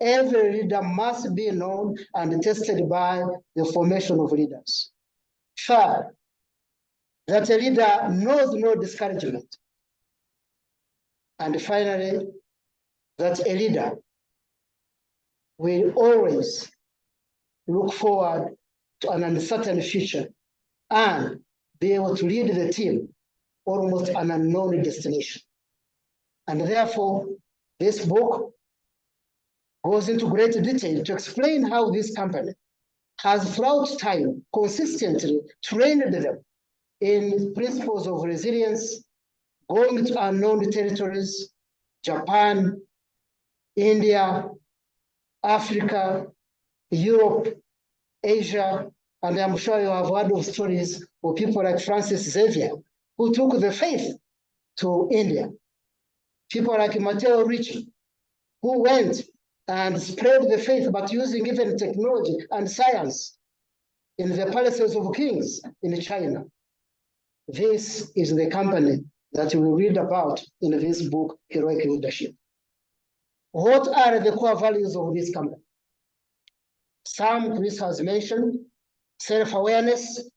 Every leader must be known and tested by the formation of leaders. Third, that a leader knows no discouragement. And finally, that a leader will always look forward to an uncertain future and be able to lead the team almost an unknown destination. And therefore, this book goes into great detail to explain how this company has throughout time consistently trained them in principles of resilience, going to unknown territories, Japan, India, Africa, Europe, Asia, and I'm sure you have heard of stories of people like Francis Xavier, who took the faith to India. People like Matteo Ricci, who went and spread the faith, but using even technology and science in the palaces of kings in China. This is the company that we read about in this book, Heroic Leadership. What are the core values of this company? Some Chris has mentioned: self-awareness.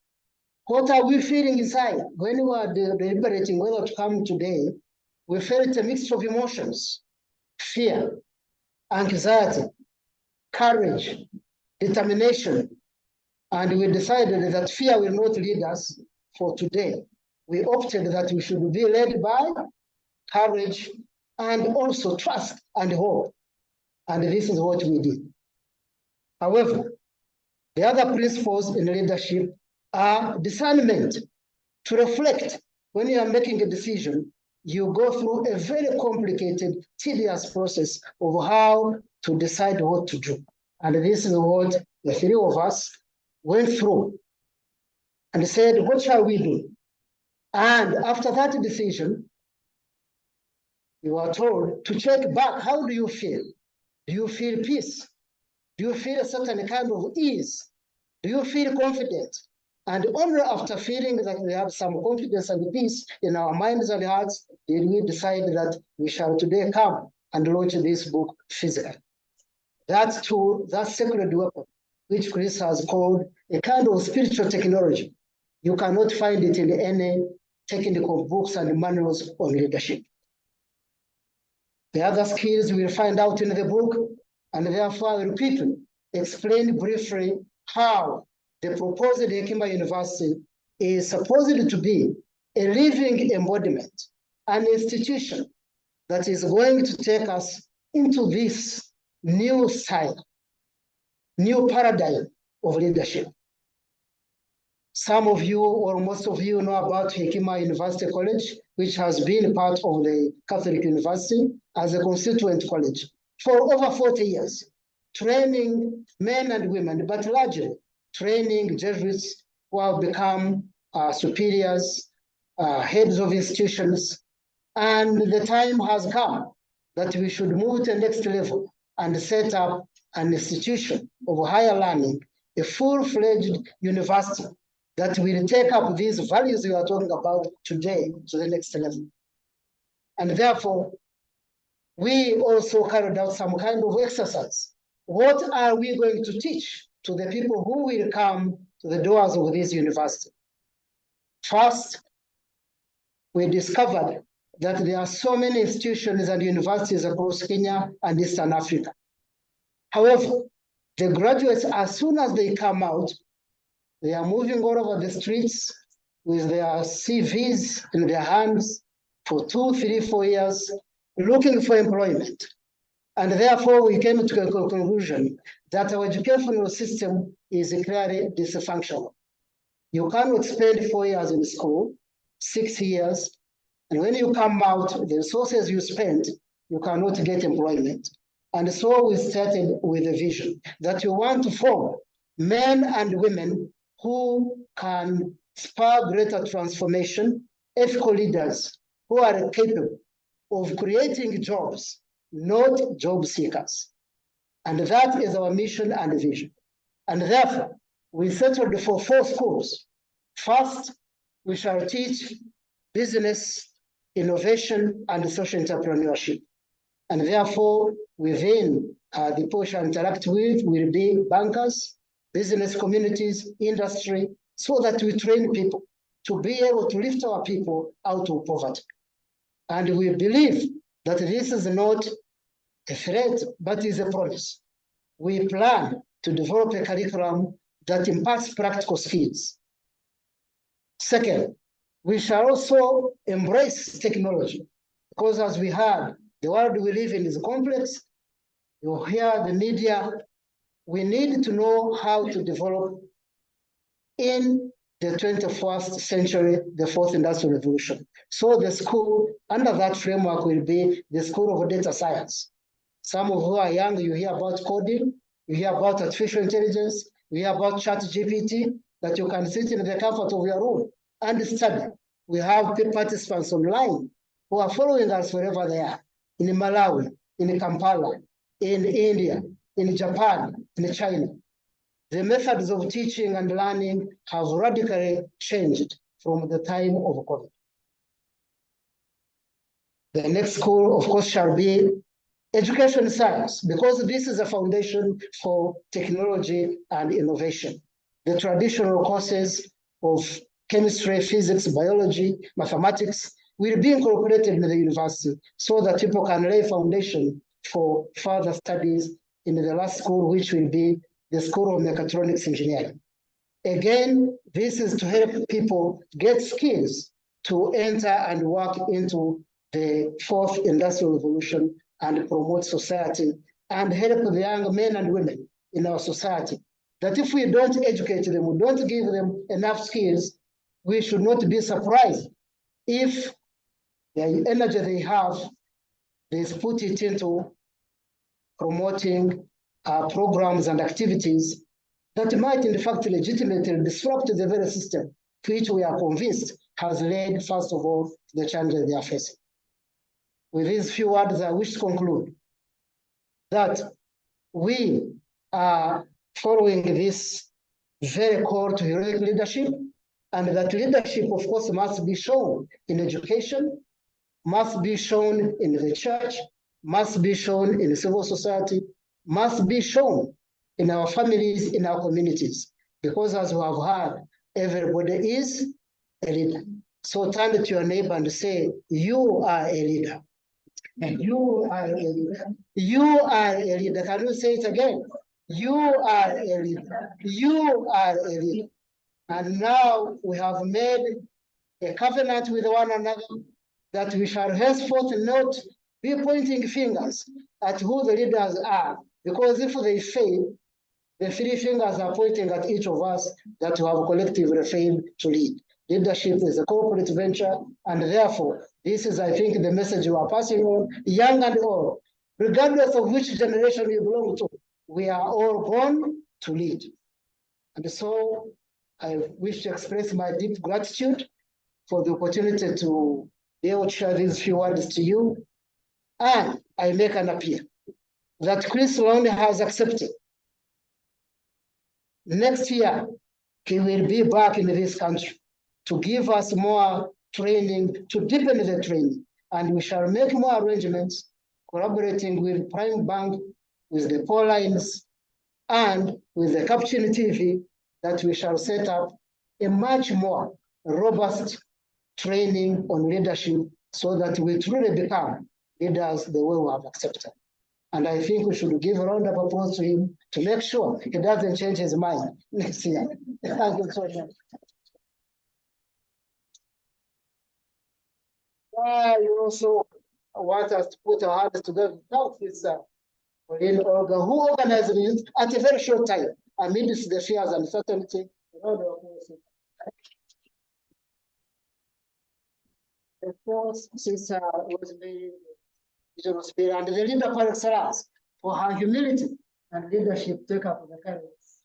What are we feeling inside? When we were deliberating whether to come today, we felt a mixture of emotions: fear, anxiety, courage, determination. And we decided that fear will not lead us for today. We opted that we should be led by courage and also trust and hope. And this is what we did. However, the other principles in leadership are discernment, to reflect. When you are making a decision, you go through a very complicated, tedious process of how to decide what to do. And this is what the three of us went through and said, what shall we do? And after that decision, you are told to check back. How do you feel? Do you feel peace? Do you feel a certain kind of ease? Do you feel confident? And only after feeling that we have some confidence and peace in our minds and hearts, did we decide that we shall today come and launch this book physically. That tool, that sacred weapon, which Chris has called a kind of spiritual technology, you cannot find it in any technical books and manuals on leadership. The other skills we'll find out in the book, and therefore I will quickly explain briefly how the proposed Hekima University is supposed to be a living embodiment, an institution that is going to take us into this new style, new paradigm of leadership. Some of you, or most of you, know about Hekima University College, which has been part of the Catholic University as a constituent college for over 40 years, training men and women, but largely training Jesuits who have become superiors, heads of institutions. And the time has come that we should move to the next level and set up an institution of higher learning, a full-fledged university that will take up these values we are talking about today to the next level. And therefore, we also carried out some kind of exercise. What are we going to teach to the people who will come to the doors of this university? First, we discovered that there are so many institutions and universities across Kenya and Eastern Africa. However, the graduates, as soon as they come out, they are moving all over the streets with their CVs in their hands for 2, 3, 4 years, looking for employment. And therefore, we came to a conclusion that our educational system is clearly dysfunctional. You cannot spend 4 years in school, 6 years, and when you come out, the resources you spend, you cannot get employment. And so we started with a vision that we want to form men and women who can spur greater transformation, ethical leaders who are capable of creating jobs, not job seekers. And that is our mission and vision. And therefore, we settled for 4 schools. First, we shall teach business, innovation, and social entrepreneurship. And therefore, within the people we shall interact with will be bankers, business communities, industry, so that we train people to be able to lift our people out of poverty. And we believe that this is not a threat, but is a promise. We plan to develop a curriculum that imparts practical skills. Second, we shall also embrace technology, because as we heard, the world we live in is complex. You hear the media. We need to know how to develop in the 21st century, the fourth industrial revolution. So the school under that framework will be the School of Data Science. Some of who are young, you hear about coding, you hear about artificial intelligence, you hear about ChatGPT, that you can sit in the comfort of your room and study. We have participants online who are following us wherever they are, in Malawi, in Kampala, in India, in Japan, in China. The methods of teaching and learning have radically changed from the time of COVID. The next school, of course, shall be education science, because this is a foundation for technology and innovation. The traditional courses of chemistry, physics, biology, mathematics will be incorporated in the university so that people can lay foundation for further studies in the last school, which will be the School of Mechatronics Engineering. Again, this is to help people get skills to enter and work into the fourth industrial revolution and promote society and help the young men and women in our society. That if we don't educate them, we don't give them enough skills, we should not be surprised if the energy they have, they put it into promoting programs and activities that might in fact legitimately disrupt the very system to which we are convinced has led, first of all, to the challenges they are facing. With these few words, I wish to conclude that we are following this very call to heroic leadership, and that leadership, of course, must be shown in education, must be shown in the church, must be shown in civil society, must be shown in our families, in our communities, because as we have heard, everybody is a leader. So turn to your neighbor and say, you are a leader. You are a leader. You are a leader. Can you say it again? You are a leader. You are a leader. And now we have made a covenant with one another that we shall henceforth not be pointing fingers at who the leaders are, because if they fail, the three fingers are pointing at each of us that we have collectively failed to lead. Leadership is a corporate venture, and therefore, this is, I think, the message you are passing on, young and old. Regardless of which generation you belong to, we are all born to lead. And so I wish to express my deep gratitude for the opportunity to be able to share these few words to you. And I make an appeal that Chris Lowney has accepted. Next year, he will be back in this country to give us more training, to deepen the training. And we shall make more arrangements, collaborating with Prime Bank, with the Poor Lines, and with the Captain TV, that we shall set up a much more robust training on leadership so that we truly become leaders the way we have accepted. And I think we should give a round of applause to him to make sure he doesn't change his mind next year. Thank you so much. You also want us to put our hands together. Help this Pauline Olga, who organized this at a very short time amidst the fears and uncertainty. The fourth sister was the vision of spirit and the leader par excellence for her humility and leadership. Take up the courage.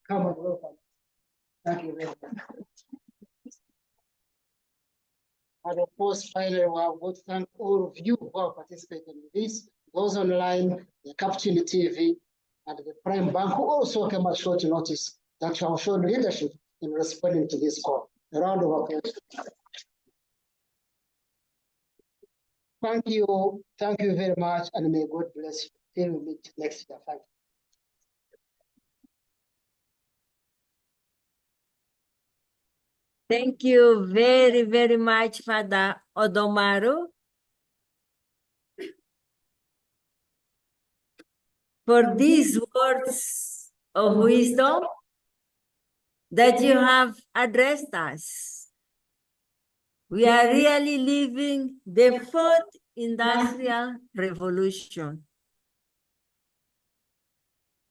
Come and welcome. Thank you very much. And of course, finally, we have got to thank all of you who have participated in this, those online, the Captain TV, and the Prime Bank, who also came at short notice that you have shown leadership in responding to this call. A round of applause. Thank you very much, and may God bless you. Till we meet next year. Thank you. Thank you very, very much, Father Odomaru, for these words of wisdom that you have addressed us. We are really living the fourth industrial revolution.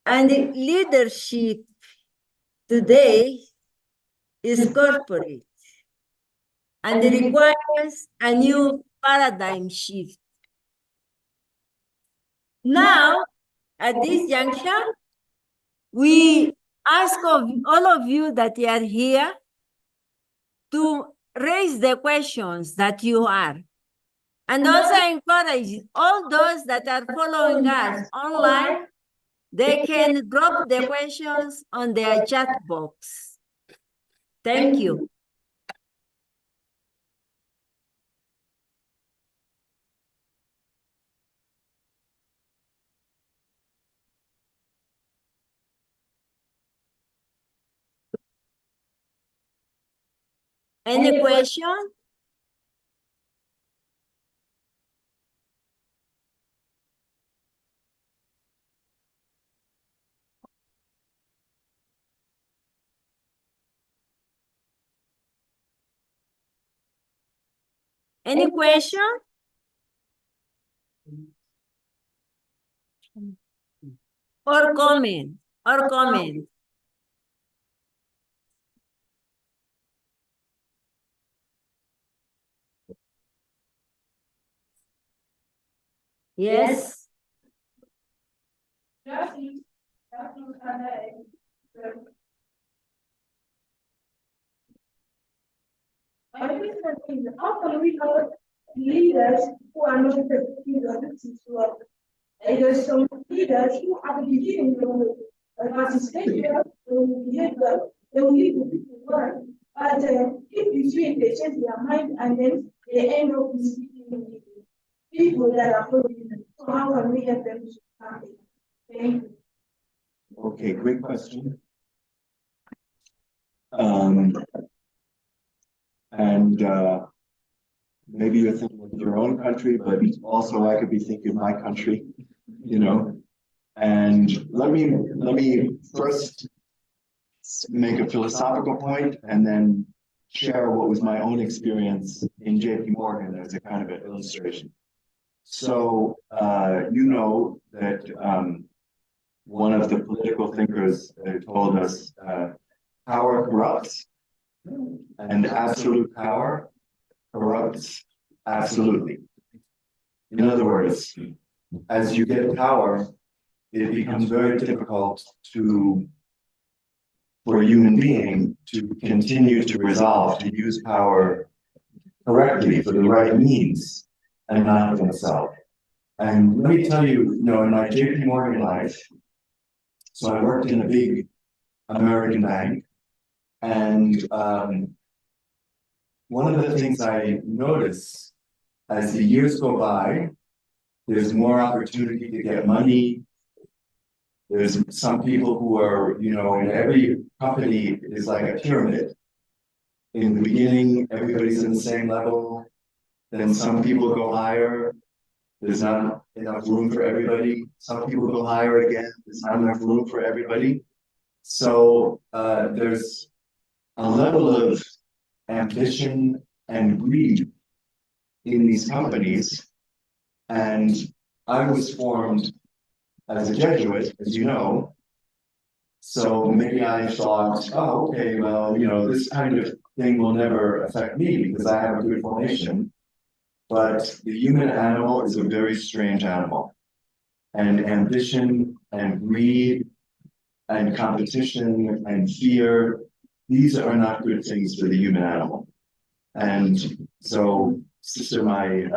And leadership today is corporate and it requires a new paradigm shift. Now, at this juncture, we ask of all of you that you are here to raise the questions that you are. And also encourage all those that are following us online, they can drop the questions on their chat box. Thank you. Any question? Any question? Or comment? Or comment? Yes. How can we help leaders who are not effective to work? There's some leaders who at the beginning will participate well, they will behave well, they will lead the people well, but in between they change their mind and then they end up misleading people that are following them. So how can we help them to come in? Thank you. Okay, great question. Maybe you're thinking of your own country, but also I could be thinking of my country, you know. And let me first make a philosophical point and then share what was my own experience in JP Morgan as a kind of an illustration. So you know that one of the political thinkers told us power corrupts, and absolute power corrupts absolutely. In other words, as you get power, it becomes very difficult for a human being to continue to resolve to use power correctly for the right means and not for himself. And let me tell you, in my JP Morgan life, so I worked in a big American bank, and one of the things I notice as the years go by, there's more opportunity to get money. There's some people who are, in every company is like a pyramid. In the beginning, everybody's in the same level. Then some people go higher. There's not enough room for everybody. Some people go higher again. There's not enough room for everybody. So there's a level of ambition and greed in these companies. And I was formed as a Jesuit, as you know. So maybe I thought, oh, okay, well, this kind of thing will never affect me because I have a good formation. But the human animal is a very strange animal. And ambition and greed and competition and fear, these are not good things for the human animal. And so, sister, my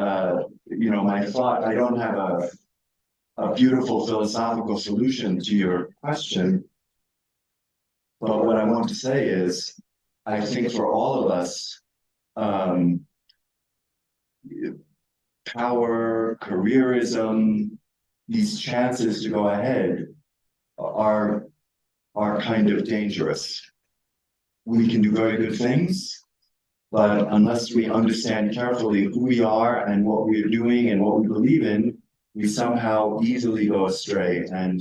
thought, I don't have a beautiful philosophical solution to your question. But what I want to say is, I think for all of us, power, careerism, these chances to go ahead are kind of dangerous. We can do very good things, But unless we understand carefully who we are and what we're doing and what we believe in, we somehow easily go astray. And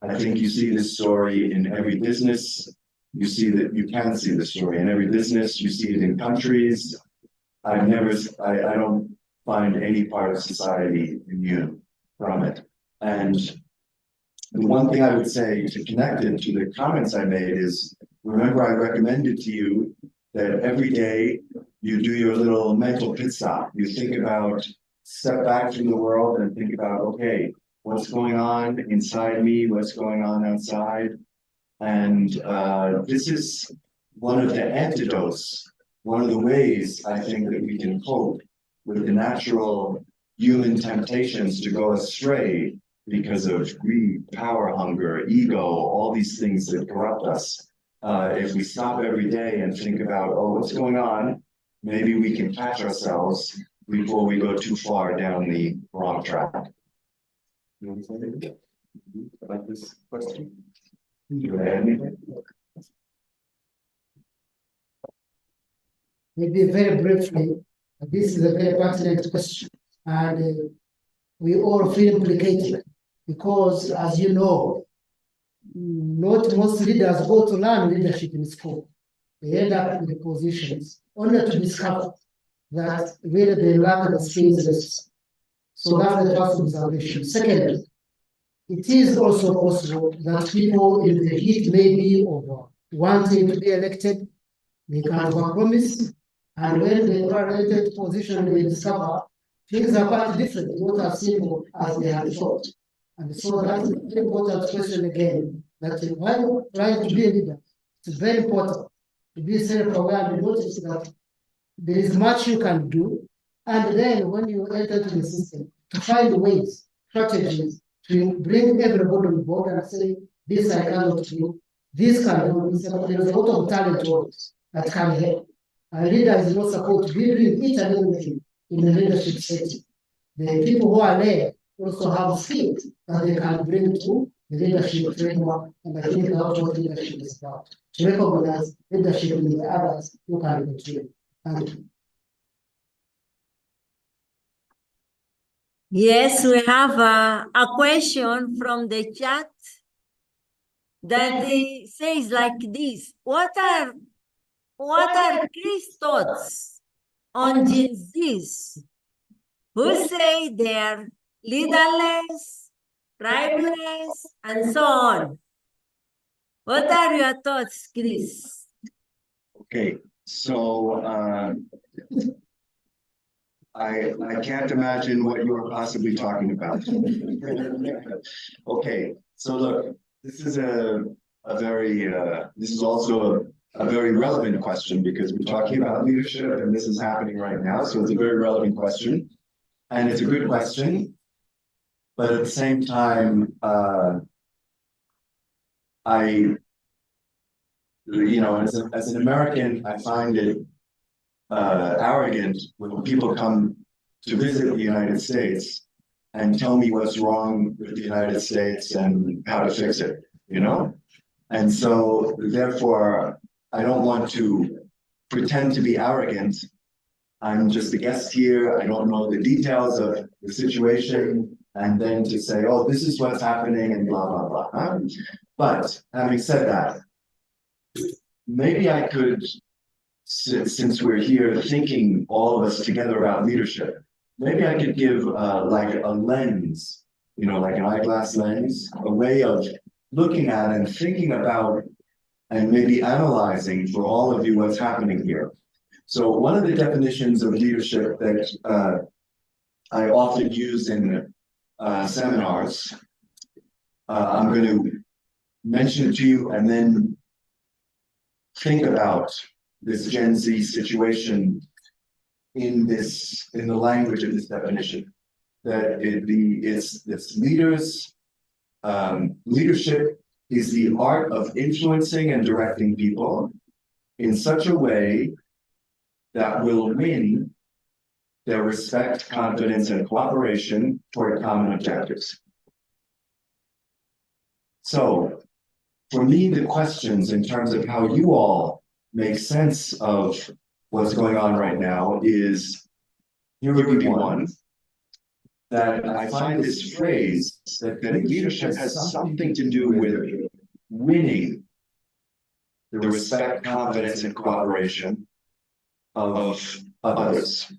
I think you see this story in every business. You see that you can see the story in every business. You see it in countries. I don't find any part of society immune from it. And the one thing I would say to connect it to the comments I made is, remember I recommended to you that every day you do your little mental pit stop. You think about, step back from the world and think about, okay, what's going on inside me? What's going on outside? And this is one of the antidotes, one of the ways I think that we can cope with the natural human temptations to go astray because of greed, power hunger, ego, all these things that corrupt us. If we stop every day and think about, oh, what's going on? Maybe we can catch ourselves before we go too far down the wrong track. You want to say anything about this question? You want to add anything? Maybe very briefly, this is a very pertinent question, and we all feel implicated because, as you know, not most leaders go to learn leadership in school. They end up in the positions only to discover that really they lack the skills. So that's the first observation. Secondly, it is also possible that people in the heat maybe of wanting to be elected, they can overpromise, and when they are elected position, they discover things are quite different, not as simple as they had thought. And so that's an important question again, that while trying to be a leader, it's very important to be self-aware and notice that there is much you can do. And then when you enter to the system, to find ways, strategies, to bring everybody on board and say, this I cannot do, this can do, there's a lot of talent always that can help. A leader is not supposed to be doing each and everything in a leadership setting. The people who are there also have skills that they can bring to the leadership framework, and I think that's what leadership is about. To recognize leadership in the others who can contribute. Thank you. Yes, we have a question from the chat that says like this: What are Chris' thoughts on Gen Zs who say they're leaderless, tribeless, and so on? What are your thoughts, Chris? Okay, so I can't imagine what you are possibly talking about. Okay, so look, this is this is also a very relevant question because we're talking about leadership and this is happening right now. So it's a very relevant question and it's a good question. But at the same time, as an American, I find it arrogant when people come to visit the United States and tell me what's wrong with the United States and how to fix it, And so therefore, I don't want to pretend to be arrogant. I'm just a guest here. I don't know the details of the situation. And then to say, oh, this is what's happening and blah, blah, blah. Huh? But having said that, maybe I could, since we're here thinking all of us together about leadership, maybe I could give like a lens, like an eyeglass lens, a way of looking at and thinking about and maybe analyzing for all of you what's happening here. So one of the definitions of leadership that I often use in seminars, I'm going to mention it to you and then think about this Gen Z situation in the language of this definition. That it's leaders. Leadership is the art of influencing and directing people in such a way that will win their respect, confidence, and cooperation toward common objectives. So, for me, the questions in terms of how you all make sense of what's going on right now is, here would be one, that I find this phrase that leadership has something to do with winning the respect, confidence, and cooperation of others.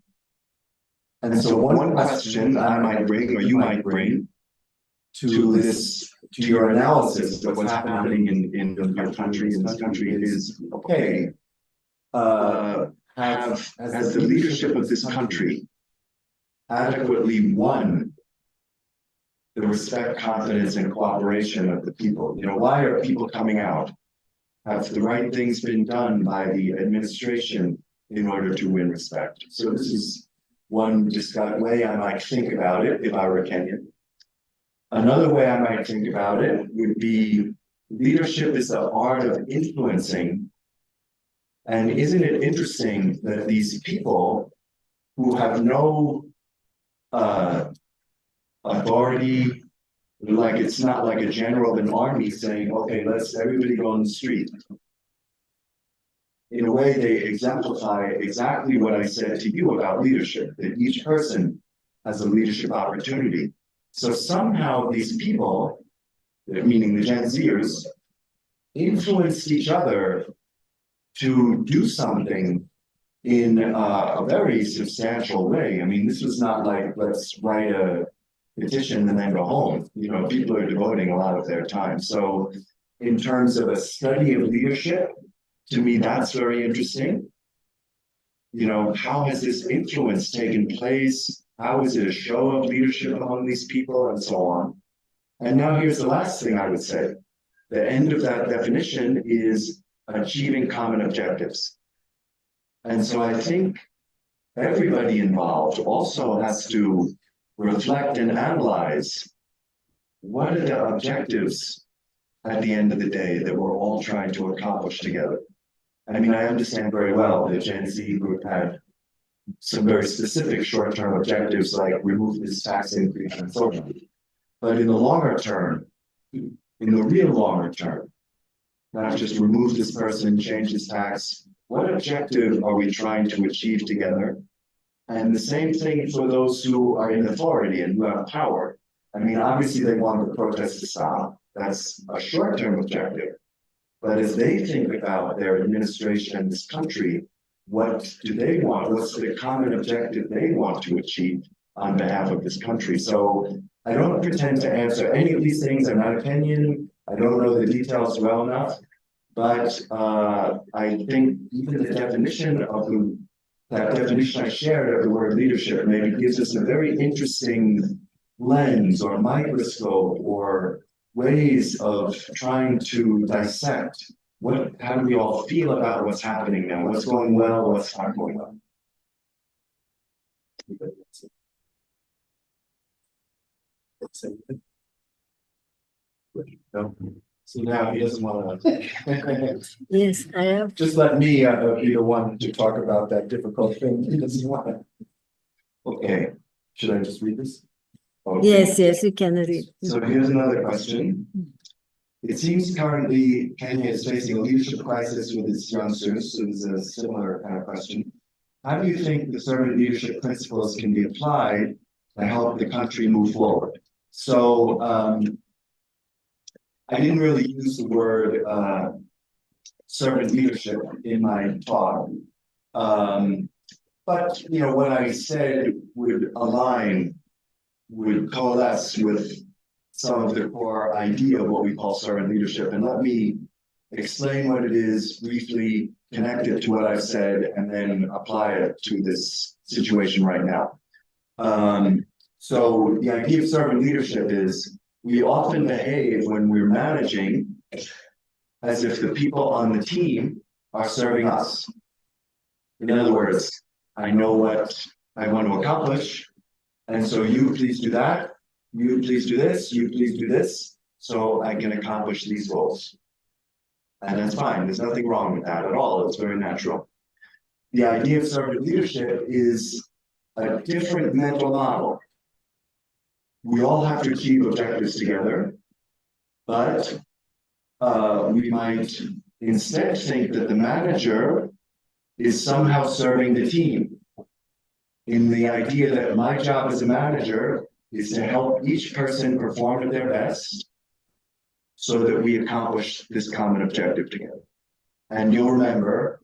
And so one question I might bring, or you might bring, to your analysis of what's happening in your country, in this country, is, okay, has the leadership of this country adequately won the respect, confidence, and cooperation of the people? You know, why are people coming out? Have the right things been done by the administration in order to win respect? So this is one way I might think about it if I were Kenyan. Another way I might think about it would be, leadership is the art of influencing. And isn't it interesting that these people who have no authority, like it's not like a general of an army saying, okay, let's everybody go on the street. In a way, they exemplify exactly what I said to you about leadership, that each person has a leadership opportunity. So somehow these people, meaning the Gen Zers, influenced each other to do something in a very substantial way. I mean, this was not like, let's write a petition and then go home. You know, people are devoting a lot of their time. So in terms of a study of leadership, to me, that's very interesting. You know, how has this influence taken place? How is it a show of leadership among these people, and so on? And now here's the last thing I would say. The end of that definition is achieving common objectives. And so I think everybody involved also has to reflect and analyze, what are the objectives at the end of the day that we're all trying to accomplish together? I mean, I understand very well the Gen Z group had some very specific short-term objectives, like remove this tax increase and so on. But in the longer term, in the real longer term, not just remove this person, change this tax, what objective are we trying to achieve together? And the same thing for those who are in authority and who have power. I mean, obviously they want the protests to stop. That's a short-term objective. But as they think about their administration in this country, what do they want? What's the common objective they want to achieve on behalf of this country? So I don't pretend to answer any of these things. I'm not a Kenyan. I don't know the details well enough. But I think even the definition of that definition I shared of the word leadership maybe gives us a very interesting lens or microscope or ways of trying to dissect how do we all feel about what's happening now, what's going well, what's not going well. No. So now he doesn't want to. Yes, I have. Just let me be the one to talk about that difficult thing. He doesn't want to. Okay, should I just read this? Okay. Yes, you can read. So here's another question. It seems currently Kenya is facing a leadership crisis with its youngsters, so this is a similar kind of question. How do you think the servant leadership principles can be applied to help the country move forward? So I didn't really use the word servant leadership in my talk, but you know what I said would coalesce with some of the core idea of what we call servant leadership. And let me explain what it is briefly, connect it to what I've said, and then apply it to this situation right now. So the idea of servant leadership is we often behave when we're managing as if the people on the team are serving us. In other words, I know what I want to accomplish, and so you please do that. You please do this, you please do this, so I can accomplish these goals. And that's fine, there's nothing wrong with that at all, it's very natural. The idea of servant leadership is a different mental model. We all have to achieve objectives together, but we might instead think that the manager is somehow serving the team, in the idea that my job as a manager is to help each person perform at their best so that we accomplish this common objective together. And you'll remember,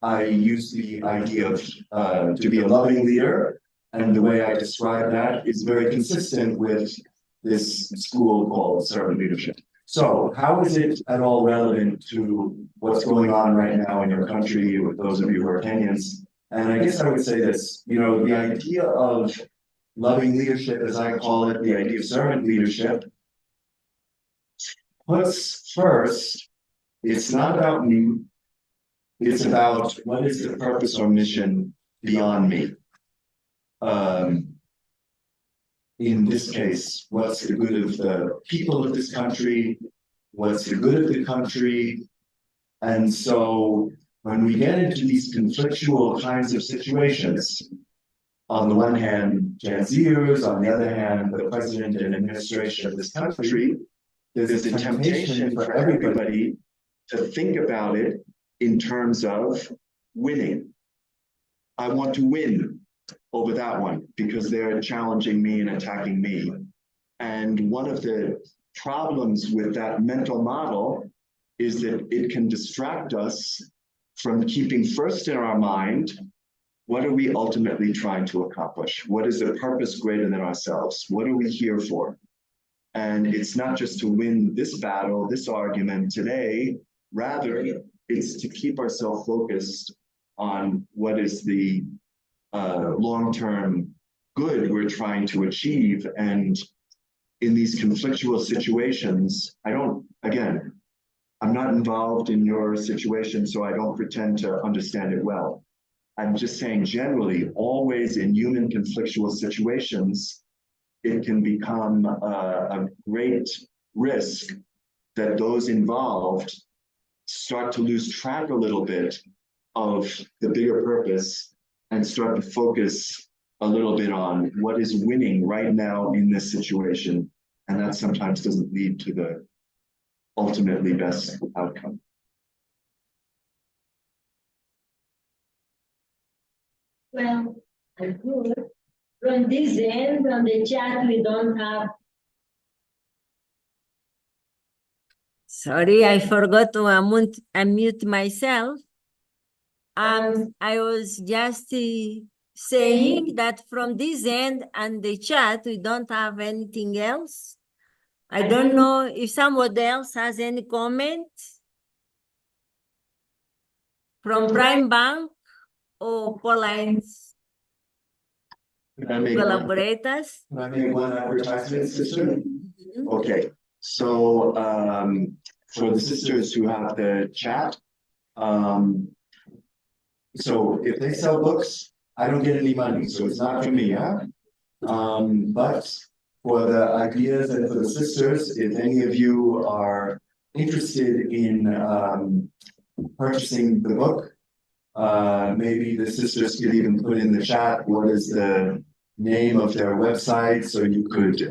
I use the idea of to be a loving leader, and the way I describe that is very consistent with this school called servant leadership. So how is it at all relevant to what's going on right now in your country with those of you who are Kenyans? And I guess I would say this, you know, the idea of loving leadership, as I call it, the idea of servant leadership, puts first, it's not about me, it's about what is the purpose or mission beyond me. In this case, what's the good of the people of this country? What's the good of the country? And so when we get into these conflictual kinds of situations, on the one hand, Janziers, on the other hand, the president and administration of this country, there's a temptation for everybody to think about it in terms of winning. I want to win over that one because they're challenging me and attacking me. And one of the problems with that mental model is that it can distract us from keeping first in our mind, what are we ultimately trying to accomplish? What is the purpose greater than ourselves? What are we here for? And it's not just to win this battle, this argument today, rather it's to keep ourselves focused on what is the long-term good we're trying to achieve. And in these conflictual situations, I'm not involved in your situation, so I don't pretend to understand it well. I'm just saying generally, always in human conflictual situations, it can become a great risk that those involved start to lose track a little bit of the bigger purpose and start to focus a little bit on what is winning right now in this situation. And that sometimes doesn't lead to the ultimately best outcome. Well, good. From this end, on the chat, we don't have. Sorry, I forgot to unmute myself. I was just saying that from this end and the chat, we don't have anything else. I don't know if somebody else has any comment from Prime Bank or Pauline's collaborators. Can I make one advertisement, sister? Okay, so for the sisters who have the chat, so if they sell books, I don't get any money, so it's not for me, huh? But for the ideas and for the sisters, if any of you are interested in purchasing the book, maybe the sisters could even put in the chat what is the name of their website, so you could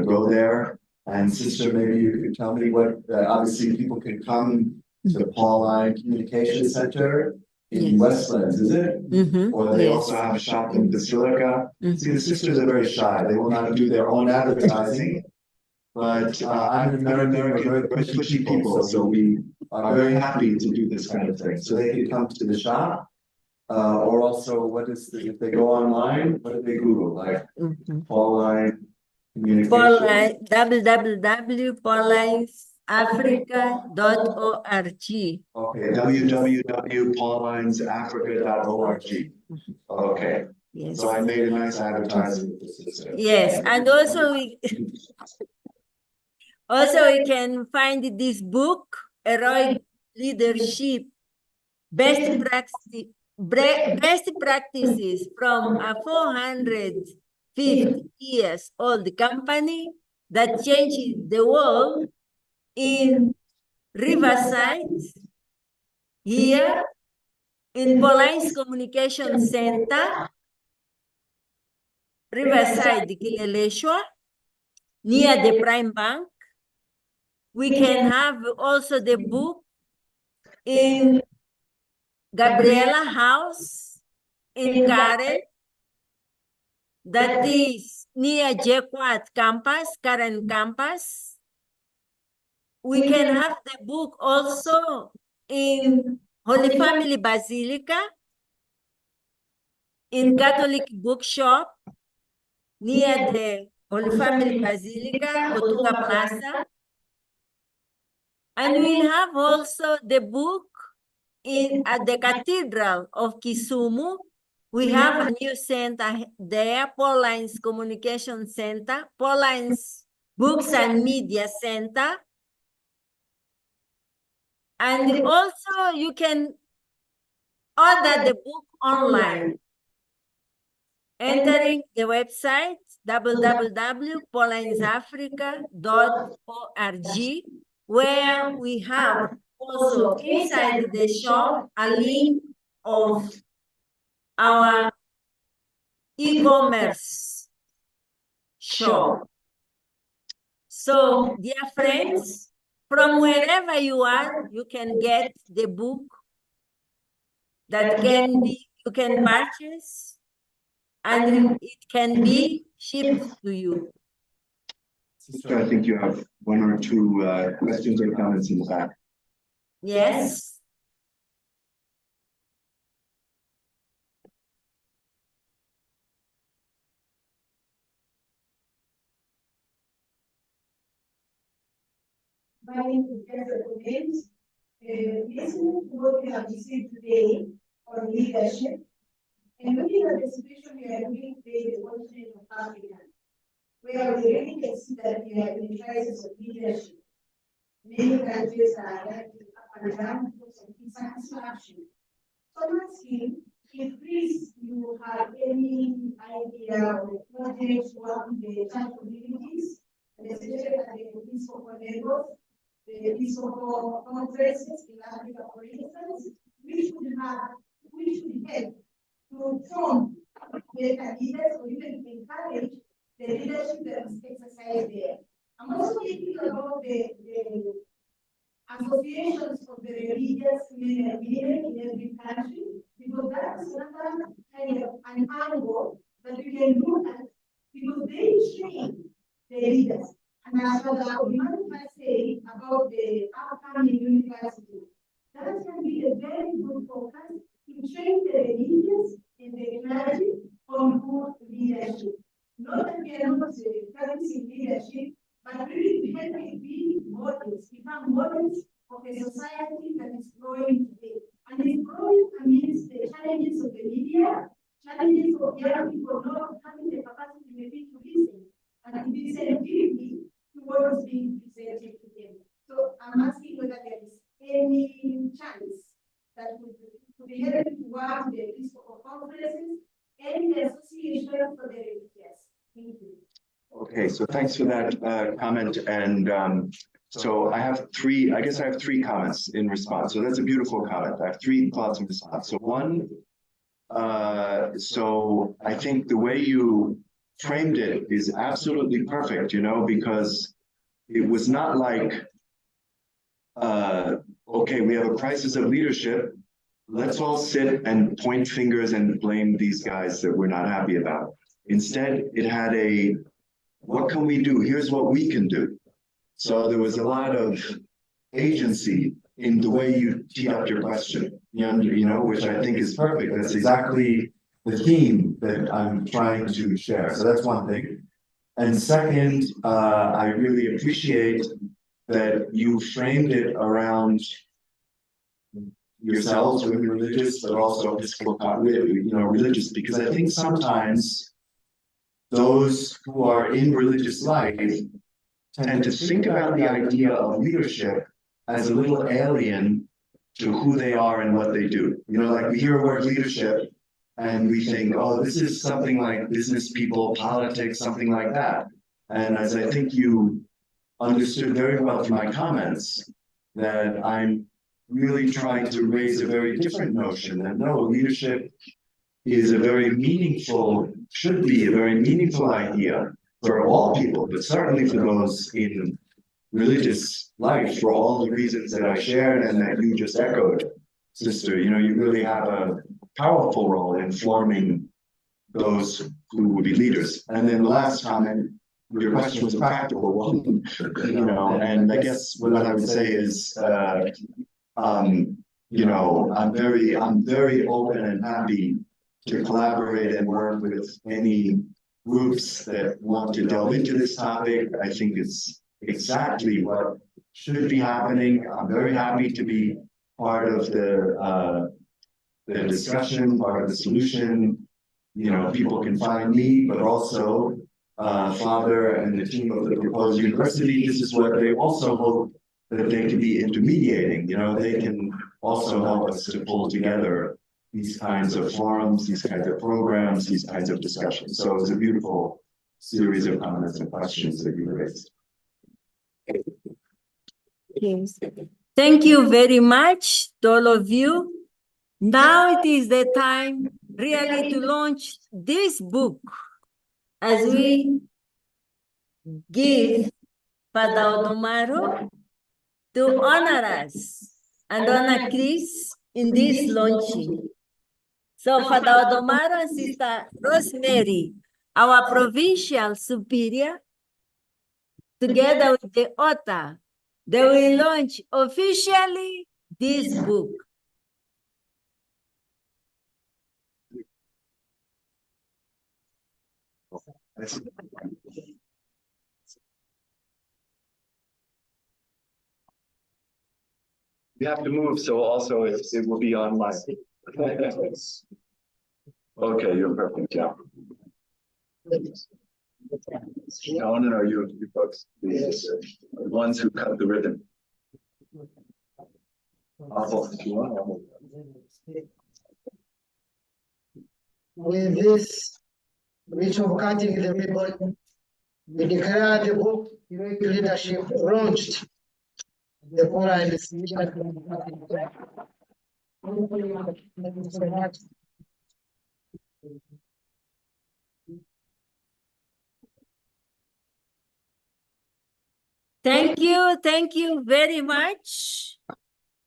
go there. And sister, maybe you could tell me what, obviously people can come to the Pauline Communication Center in Westlands, is it? Mm-hmm. Or they also have a shop in Basilica. See, the sisters are very shy. They will not do their own advertising. But I'm an American, we're very pushy people, so we are very happy to do this kind of thing. So they can come to the shop. Or also, if they go online, what do they Google? Like Pauline Communication. Pauline, www.paulinesafrica.org. Okay, www.paulinesafrica.org. Okay. Yes. So I made a nice advertisement for the sister. Yes, and also we can find this book, Heroic Leadership, Best Practices from a 450 years old company that changed the world in Riverside, here in Pauline's Communication Center, Riverside, Kileleshwa, near the Prime Bank. We can have also the book in Gabriela House in Karen, that is near Jequat campus, Karen campus. We can have the book also in Holy Family Basilica, in Catholic Bookshop, near the Holy Family Basilica, Otunga Plaza. And we'll have also the book at the Cathedral of Kisumu. We have a new center there, Pauline's Communication Center, Pauline's Books and Media Center. And also you can order the book online, entering the website www.paulinesafrica.org, where we have also inside the shop a link of our e-commerce shop. So, dear friends, from wherever you are, you can get the book that you can purchase, and it can be shipped to you. Sister, I think you have one or two questions or comments in the back. Yes. My name is Jennifer Williams. Listening to what we have received today on leadership, and looking at the situation we are living today, the continent of Africa, where we really can see that we are in a crisis of leadership. Many countries are acting up and down because of dissatisfaction. So I'm asking if please you have any idea or projects working with the church communities, and especially at the Episcopal level, the Episcopal conferences in Africa, for instance, we should help to form better leaders or even encourage the leadership that is exercised there. I'm also thinking about the associations of the religious men and women in every country, because that is another kind of an angle that we can look at, because they train the leaders. And as Father Obiman said about the upcoming university, that can be a very good focus to train the religious and the clergy on good leadership. Not that we are not practicing leadership, but really to help it be models, become models of a society that is growing today. And it's growing amidst the challenges of the media, challenges of young people not having the capacity maybe to listen and to listen deeply to what is being presented to them. So I'm asking whether there is any chance that would be able to work with the Episcopal conferences and the association for the religious. Thank you. Okay, so thanks for that comment. And so I have three comments in response. So that's a beautiful comment. I have three thoughts in response. So one, so I think the way you framed it is absolutely perfect, because it was not like, okay, we have a crisis of leadership. Let's all sit and point fingers and blame these guys that we're not happy about. Instead, it had what can we do? Here's what we can do. So there was a lot of agency in the way you teed up your question, which I think is perfect. That's exactly the theme that I'm trying to share. So that's one thing. And second, I really appreciate that you framed it around yourselves, women religious, but also religious, because I think sometimes those who are in religious life tend to think about the idea of leadership as a little alien to who they are and what they do. Like we hear a word leadership and we think, oh, this is something like business people, politics, something like that. And as I think you understood very well from my comments, that I'm really trying to raise a very different notion that no, leadership is should be a very meaningful idea for all people, but certainly for those in religious life, for all the reasons that I shared and that you just echoed. sister, you know, you really have a powerful role in forming those who will be leaders. And then the last comment, your question was a practical one, you know, and I guess what I would say is, you know, I'm very open and happy to collaborate and work with any groups that want to delve into this topic. I think it's exactly what should be happening. I'm very happy to be part of the discussion, part of the solution. You know, people can find me, but also Father and the team of the proposed university. This is what they also hope that they can be intermediating. You know, they can also help us to pull together these kinds of forums, these kinds of programs, these kinds of discussions. So it's a beautiful series of comments and questions that you raised. Thank you very much to all of you. Now it is the time really to launch this book as we give Father Otomaro to honor us and honor Chris in this launching. So Father Otomaro and Sister Rosemary, our provincial superior, together with the author, they will launch officially this book. You have to move, so also it will be online. Okay, you're perfect, yeah. No, you folks, the ones who cut the ribbon. With this ritual of cutting the ribbon, we declare the book Heroic Leadership launched. The Quran is Thank you very much.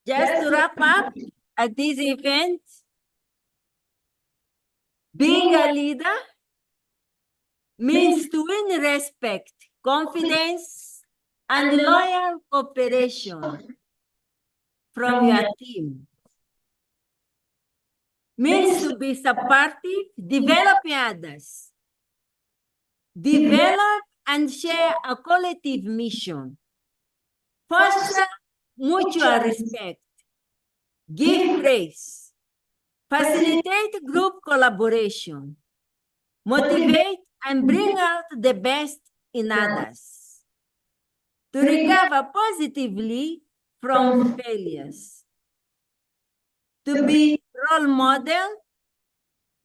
Just to wrap up at this event, being a leader means to win respect, confidence, and loyal cooperation from your team. Means to be supportive, developing others, develop and share a collective mission, foster mutual respect, give praise, facilitate group collaboration, motivate and bring out the best in others, to recover positively from failures, to be role model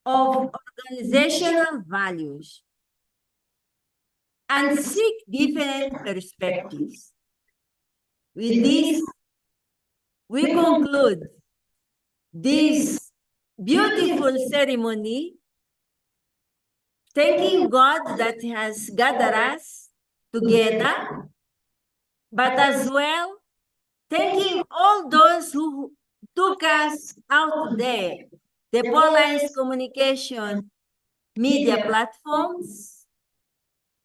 of organizational values, and seek different perspectives. With this, we conclude this beautiful ceremony, thanking God that has gathered us together, but as well, thanking all those who took us out there, the Pauline's communication media platforms,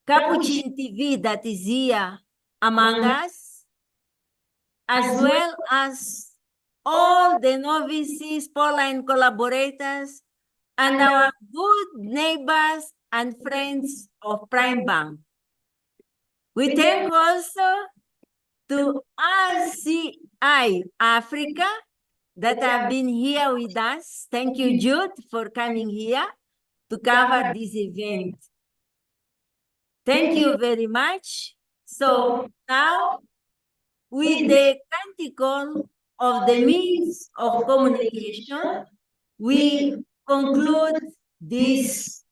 Capuchin TV that is here among us, as well as all the novices, Pauline collaborators, and our good neighbors and friends of Prime Bank. We thank also to RCI Africa that have been here with us. Thank you, Jude, for coming here to cover this event. Thank you very much. So now, with the canticle of the means of communication, we conclude this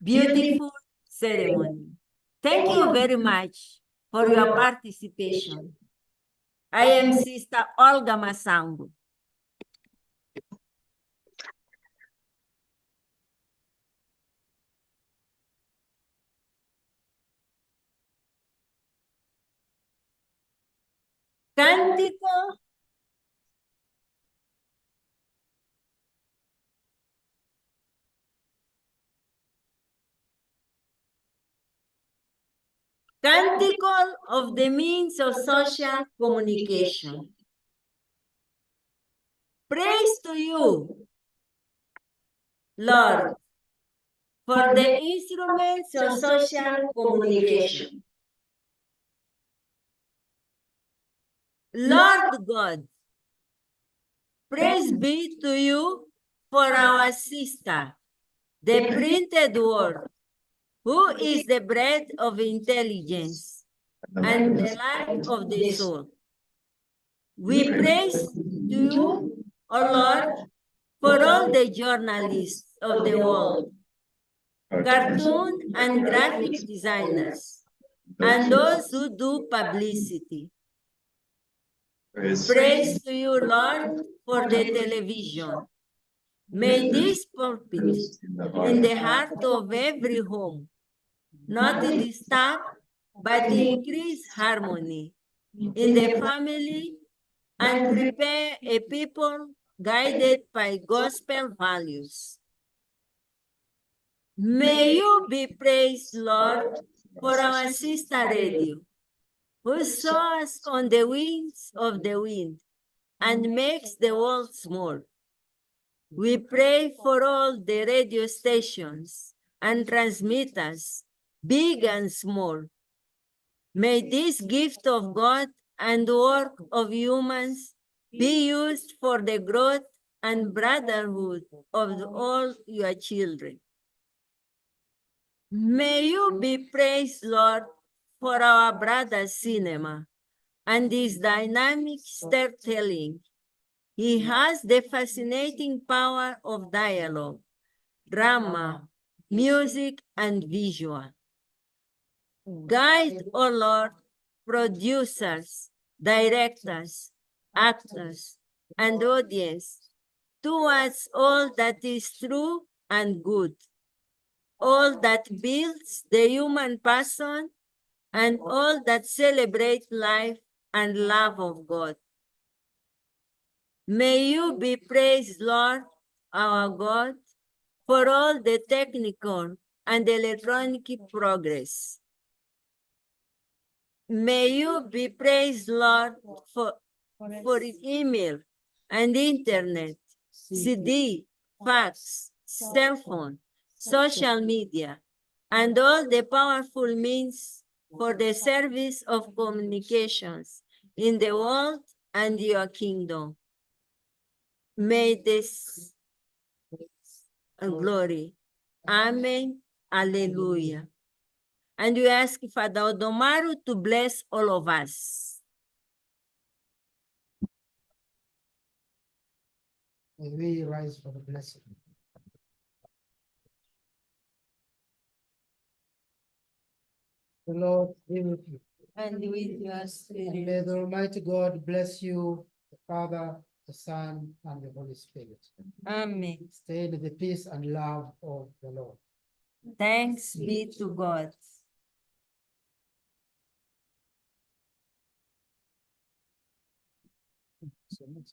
beautiful ceremony. Thank you very much for your participation. I am Sister Olga Masango. Cántico Canticle of the means of social communication. Praise to you, Lord, for the instruments of social communication. Lord God, praise be to you for our sister, the printed word, who is the bread of intelligence and the light of the soul. We praise to you, O Lord, for all the journalists of the world, cartoon and graphic designers, and those who do publicity. Praise to you, Lord, for the television. May this pulpit in the heart of every home not disturb, but increase harmony in the family and prepare a people guided by gospel values. May you be praised, Lord, for our sister radio, who soars on the wings of the wind and makes the world small. We pray for all the radio stations and transmitters, big and small. May this gift of God and work of humans be used for the growth and brotherhood of all your children. May you be praised, Lord, for our brother Cinema and his dynamic storytelling. He has the fascinating power of dialogue, drama, music, and visual. Guide, O Lord, producers, directors, actors, and audience towards all that is true and good, all that builds the human person, and all that celebrates life and love of God. May you be praised, Lord, our God, for all the technical and electronic progress. May you be praised, Lord, for email and internet, CD, fax, cell phone, social media, and all the powerful means for the service of communications in the world and your kingdom. May this glory. Amen. Alleluia. And we ask Father Odomaru to bless all of us. May we rise for the blessing. The Lord be with you. And with your And spirit. may the Almighty God bless you, the Father, the Son, and the Holy Spirit. Amen. Stay in the peace and love of the Lord. Thanks be to God. So much.